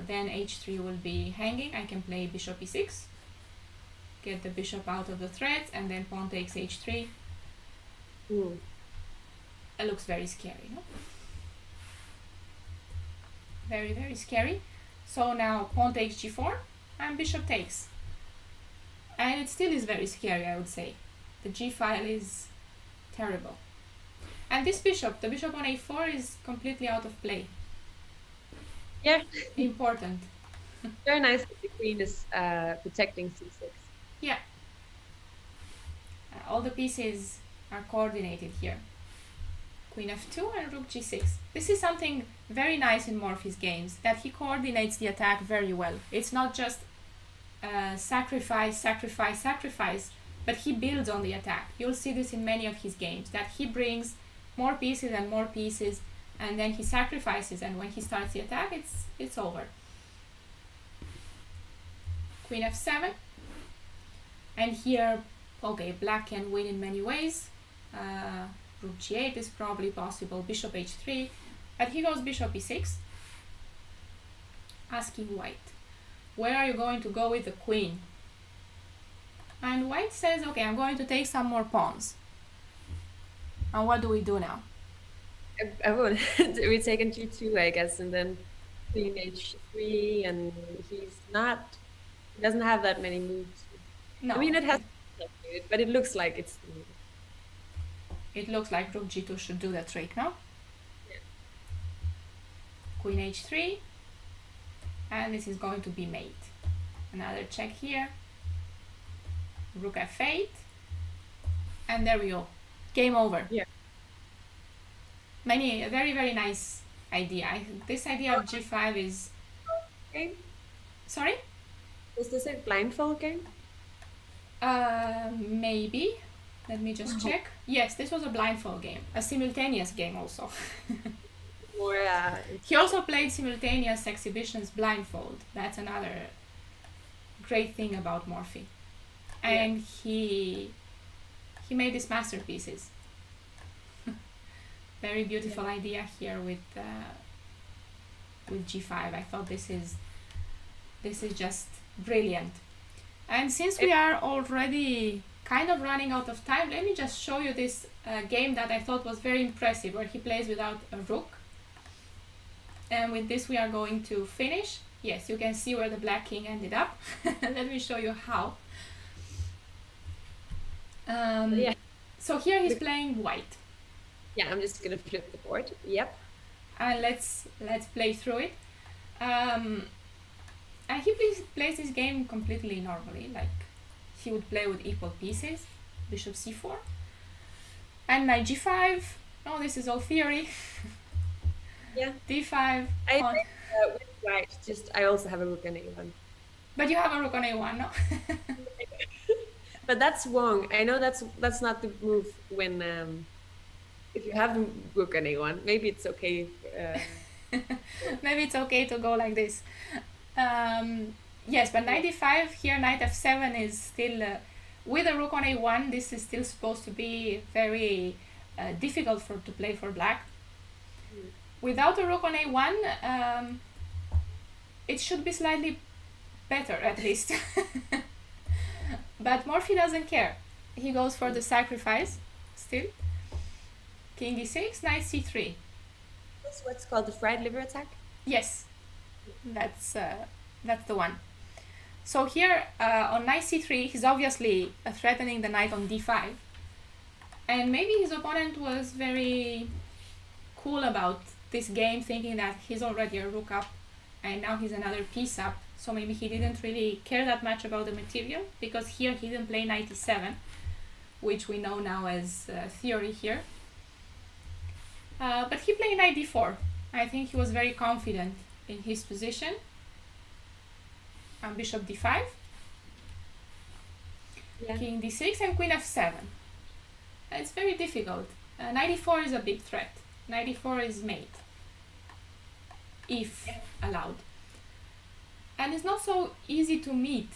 then h3 will be hanging. I can play bishop e6, get the bishop out of the threads, and then pawn takes h3. It looks very scary, no? Very, very scary. So now pawn takes g4 and bishop takes. And it still is very scary, I would say. The g file is terrible. And this bishop, the bishop on a4 is completely out of play. Yeah. Important. Very nice that the queen is protecting c6. Yeah. All the pieces are coordinated here. Queen f2 and rook g6. This is something very nice in Morphy's games, that he coordinates the attack very well. It's not just sacrifice, sacrifice, sacrifice, but he builds on the attack. You'll see this in many of his games, that he brings more pieces and more pieces, and then he sacrifices, and when he starts the attack, it's over. Queen f7. And here, okay, black can win in many ways. Rook g8 is probably possible, bishop h3, but he goes bishop e6, asking white, where are you going to go with the queen? And white says, okay, I'm going to take some more pawns. And what do we do now? I would. We take on g2, I guess, and then queen h3, and he doesn't have that many moves. No. I mean, it has, but it looks like it's. It looks like rook g2 should do the trick, no? Yeah. Queen h3, and this is going to be mate. Another check here. Rook f8, and there we go. Game over. Yeah. A very, very nice idea. This idea of g5 is... Game? Sorry? Was this a blindfold game? Maybe. Let me just check. Yes, this was a blindfold game. A simultaneous game also. Or he also played simultaneous exhibitions blindfold. That's another great thing about Morphy. And he made these masterpieces. Very beautiful idea here with g5. I thought this is just brilliant. And since we are already kind of running out of time, let me just show you this game that I thought was very impressive, where he plays without a rook. And with this we are going to finish. Yes, you can see where the black king ended up. Let me show you how. So here he's playing white. Yeah, I'm just gonna flip the board. Yep. And let's play through it. And he plays this game completely normally, like he would play with equal pieces. Bishop c4 and knight g5. Oh, this is all theory. Yeah. d5. I think with white, I also have a rook on a1. But you have a rook on a1, no? But that's wrong. I know that's not the move when if you have the rook on a1. Maybe it's okay. Maybe it's okay to go like this. Yes, but knight d5 here, knight f7 is still with a rook on a1. This is still supposed to be very difficult to play for black. Without a rook on a1, it should be slightly better at least. But Morphy doesn't care. He goes for the sacrifice still. King d6, knight c3. That's what's called the fried liver attack? Yes, that's the one. So here on knight c3, he's obviously threatening the knight on d5. And maybe his opponent was very cool about this game, thinking that he's already a rook up and now he's another piece up. So maybe he didn't really care that much about the material, because here he didn't play knight e7, which we know now as theory here. But he played knight d4. I think he was very confident in his position. And bishop d5, yeah. King d6, and queen f7. It's very difficult. Knight e4 is a big threat. Knight e4 is mate, if allowed. And it's not so easy to meet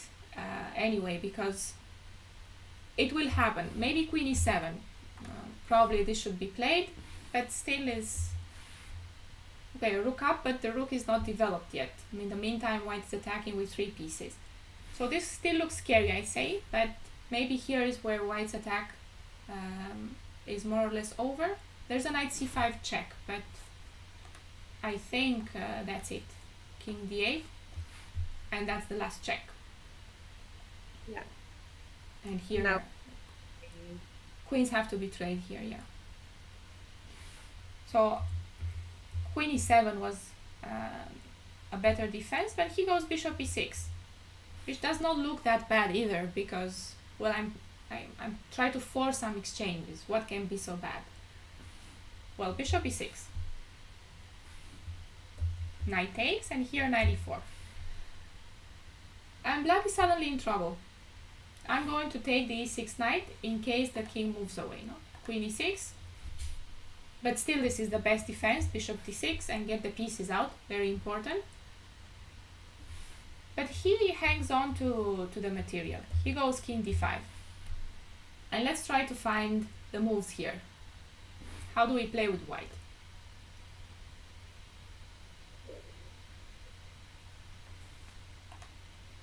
anyway, because it will happen. Maybe queen e7, probably this should be played, but still is... Okay, rook up, but the rook is not developed yet. In the meantime, white is attacking with 3 pieces. So this still looks scary, I say, but maybe here is where white's attack is more or less over. There's a knight c5 check, but I think that's it. King d8, and that's the last check. Yeah. And here, Now, queens have to be traded here, yeah. So queen e7 was a better defense, but he goes bishop e6, which does not look that bad either, because, well, I'm trying to force some exchanges. What can be so bad? Well, bishop e6, knight takes, and here knight e4. And black is suddenly in trouble. I'm going to take the e6 knight in case the king moves away. No? Queen e6, but still this is the best defense, bishop d6, and get the pieces out, very important. But he hangs on to the material. He goes king d5. And let's try to find the moves here. How do we play with white?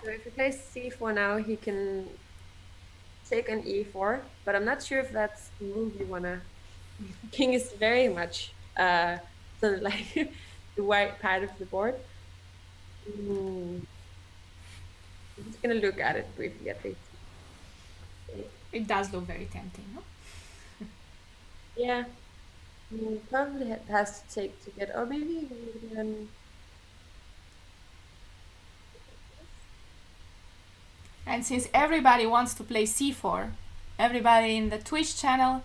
so if he plays c4 now, he can take an e4, but I'm not sure if that's the move you wanna. King is very much sort of like the white part of the board. I'm just gonna look at it briefly at least. It does look very tempting, no? Yeah, probably has to take to get, or maybe even. And since everybody wants to play c4, everybody in the Twitch channel,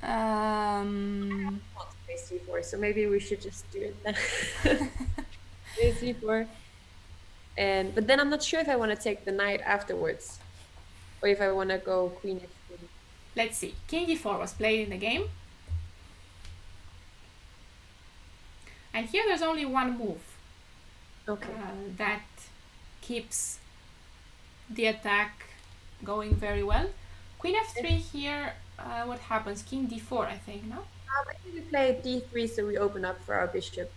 Want to play c4, so maybe we should just do it then. Play c4, but then I'm not sure if I want to take the knight afterwards, or if I want to go queen f3. let's see. King e4 was played in the game. And here there's only one move Okay. that keeps the attack going very well. Queen f3 here, what happens? King d4, I think, no? Maybe we play d3 so we open up for our bishop.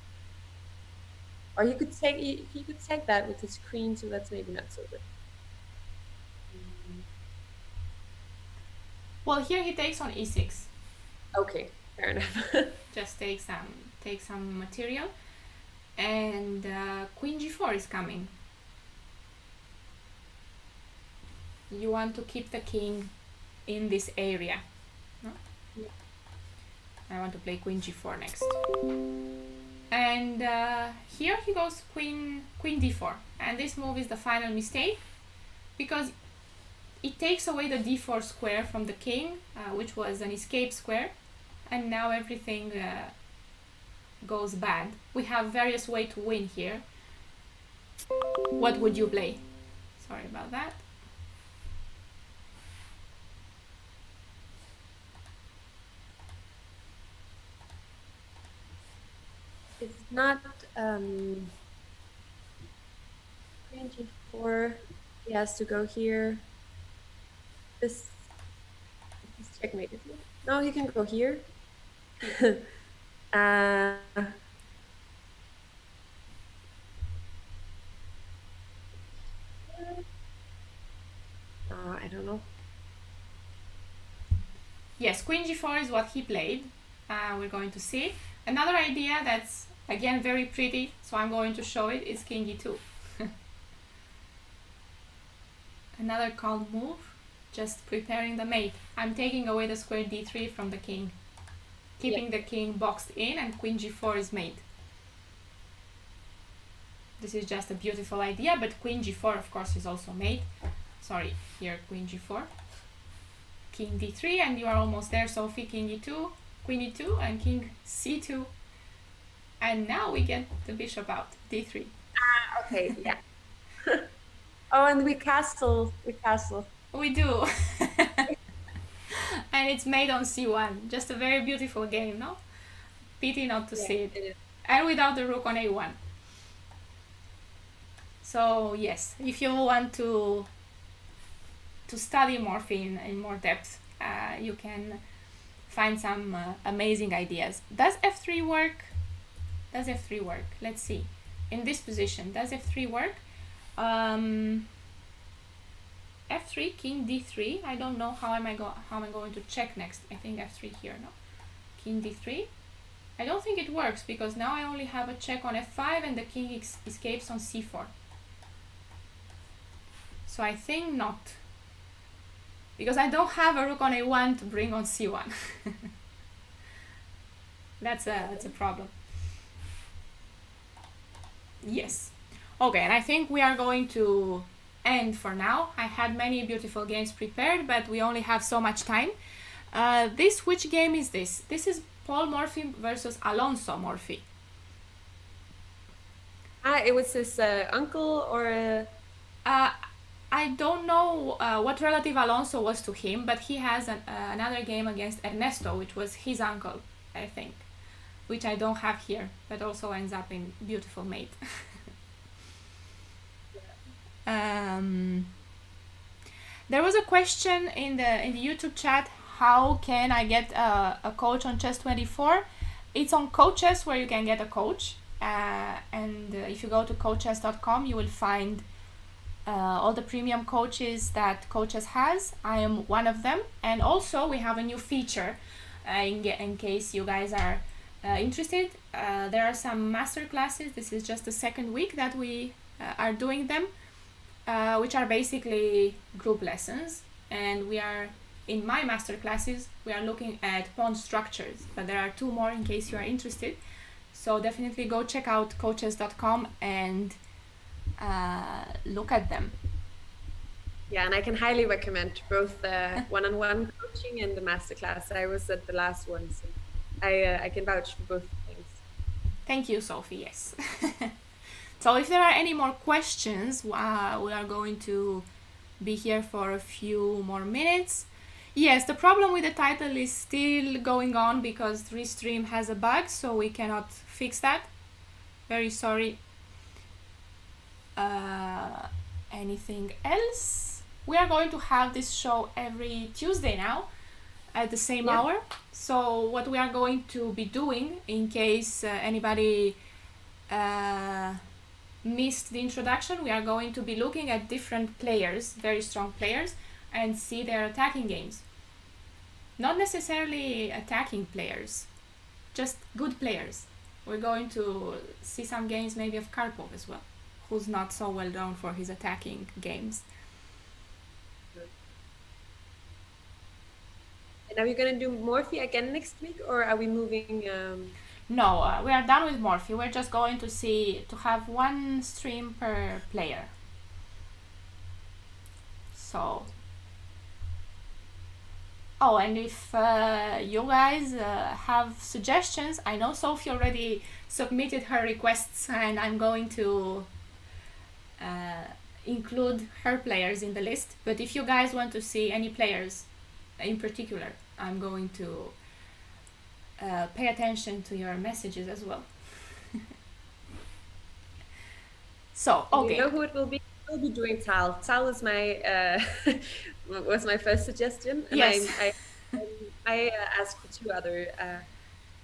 Or he could take that with his queen, so that's maybe not so good. Well, here he takes on e6. Okay, fair enough. Just take some material. And queen g4 is coming. You want to keep the king in this area, no? Yeah. I want to play queen g4 next. And here he goes queen d4. And this move is the final mistake, because it takes away the d4 square from the king, which was an escape square, and now everything goes bad. We have various ways to win here. What would you play? Sorry about that. It's not queen g4. He has to go here. This is checkmate, isn't it? No, he can go here. I don't know. Yes, queen g4 is what he played. We're going to see. Another idea that's, again, very pretty, so I'm going to show it, is king e2. Another calm move, just preparing the mate. I'm taking away the square d3 from the king, keeping the king boxed in, and queen g4 is mate. This is just a beautiful idea, but queen g4, of course, is also mate. Sorry, here queen g4, king d3, and you are almost there, Sophie. King e2, queen e2, and king c2. And now we get the bishop out, d3. Okay, yeah. Oh, and we castle. We do. And it's made on c1. Just a very beautiful game, no? Pity not to see it. It is. And without the rook on a1. So yes, if you want to study Morphy in more depth, you can find some amazing ideas. Does f3 work? Does f3 work? Let's see. In this position, does f3 work? F3, king d3. I don't know how am I going to check next. I think f3 here, no? King d3. I don't think it works because now I only have a check on f5 and the king escapes on c4. So I think not. Because I don't have a rook on a1 to bring on c1. That's a problem. Yes. Okay, and I think we are going to end for now. I had many beautiful games prepared, but we only have so much time. Which game is this? This is Paul Morphy versus Alonso Morphy. It was his uncle or... I don't know what relative Alonso was to him, but he has another game against Ernesto, which was his uncle, I think, which I don't have here, but also ends up in beautiful mate. There was a question in the YouTube chat, how can I get a coach on Chess24? It's on CoChess where you can get a coach, and if you go to CoChess.com you will find all the premium coaches that CoChess has. I am one of them, and also we have a new feature in case you guys are interested. There are some masterclasses. This is just the second week that we are doing them, which are basically group lessons, and we are in my masterclasses we are looking at pawn structures, but there are 2 more in case you are interested. So definitely go check out coaches.com and look at them. Yeah, and I can highly recommend both the one-on-one coaching and the masterclass. I was at the last one, so I can vouch for both things. Thank you, Sophie. Yes. So if there are any more questions, we are going to be here for a few more minutes. Yes, the problem with the title is still going on because Restream has a bug, so we cannot fix that. Very sorry. Anything else? We are going to have this show every Tuesday now at the same hour. So what we are going to be doing, in case anybody missed the introduction, we are going to be looking at different players, very strong players, and see their attacking games. Not necessarily attacking players, just good players. We're going to see some games maybe of Karpov as well, who's not so well known for his attacking games. And are we going to do Morphy again next week, or are we moving? No, we are done with Morphy. We're just going to have 1 stream per player. So, oh, and if you guys have suggestions, I know Sophie already submitted her requests, and I'm going to include her players in the list. But if you guys want to see any players in particular, I'm going to pay attention to your messages as well. So, okay. You know who it will be? We'll be doing Tal. Tal was my was my first suggestion, and yes. I asked for 2 other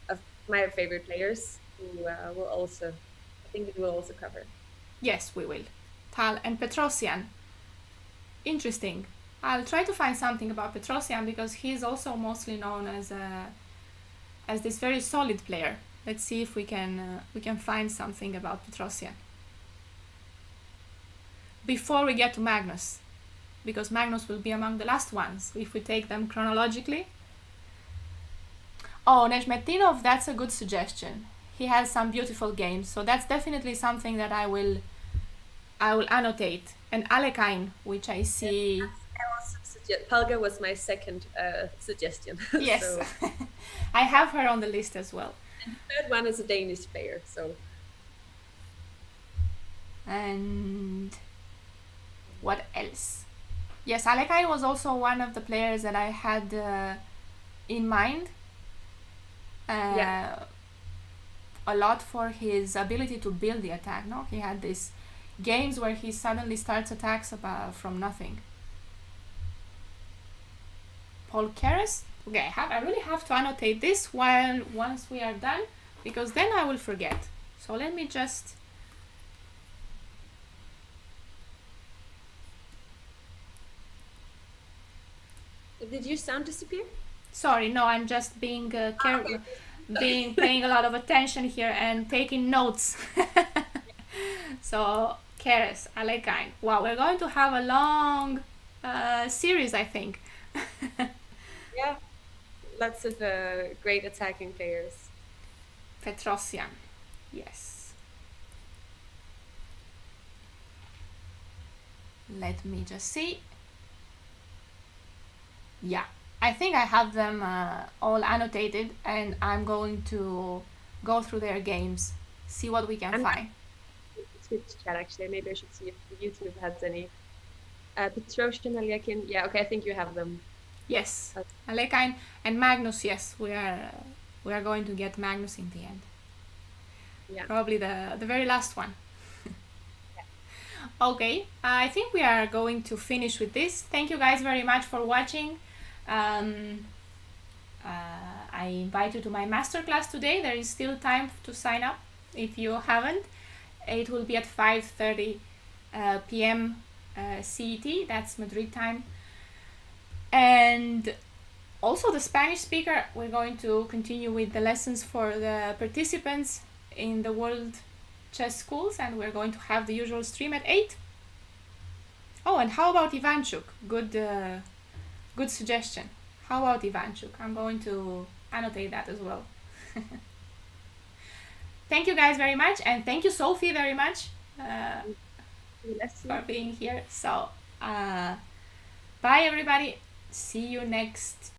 of my favorite players who will also, I think we will also cover. Yes, we will. Tal and Petrosian. Interesting. I'll try to find something about Petrosian because he's also mostly known as this very solid player. Let's see if we can find something about Petrosian before we get to Magnus, because Magnus will be among the last ones if we take them chronologically. Oh, Nezhmetinov, that's a good suggestion. He has some beautiful games, so that's definitely something that I will annotate. And Alekhine, which I see. Pelga was my second suggestion. Yes, so. I have her on the list as well. And the 3rd one is a Danish player. So. And what else? Yes, Alekhine was also one of the players that I had in mind. A lot for his ability to build the attack. No, he had these games where he suddenly starts attacks from nothing. Paul Keres, Okay, I really have to annotate this once we are done, because then I will forget. So let me just... Did your sound disappear? Sorry, no, I'm just being careful, Okay. paying a lot of attention here and taking notes. So, Keres, Alekain. Wow, we're going to have a long series, I think. Yeah, lots of great attacking players. Petrosian, yes. Let me just see. Yeah, I think I have them all annotated, and I'm going to go through their games, see what we can I'm find. Twitch chat actually. Maybe I should see if YouTube has any. Petrosian, Aliakin. Yeah, okay, I think you have them. Yes, Alekain and Magnus. Yes, we are going to get Magnus in the end. Yeah. Probably the very last one. Okay, I think we are going to finish with this. Thank you guys very much for watching. I invite you to my masterclass today. There is still time to sign up if you haven't. It will be at 5:30 p.m. CET, that's Madrid time. And also the Spanish speaker, we're going to continue with the lessons for the participants in the World Chess Schools, and we're going to have the usual stream at 8. Oh, and how about Ivanchuk? Good suggestion. How about Ivanchuk? I'm going to annotate that as well. Thank you guys very much, and thank you, Sophie, very much for being here. So, bye everybody. See you next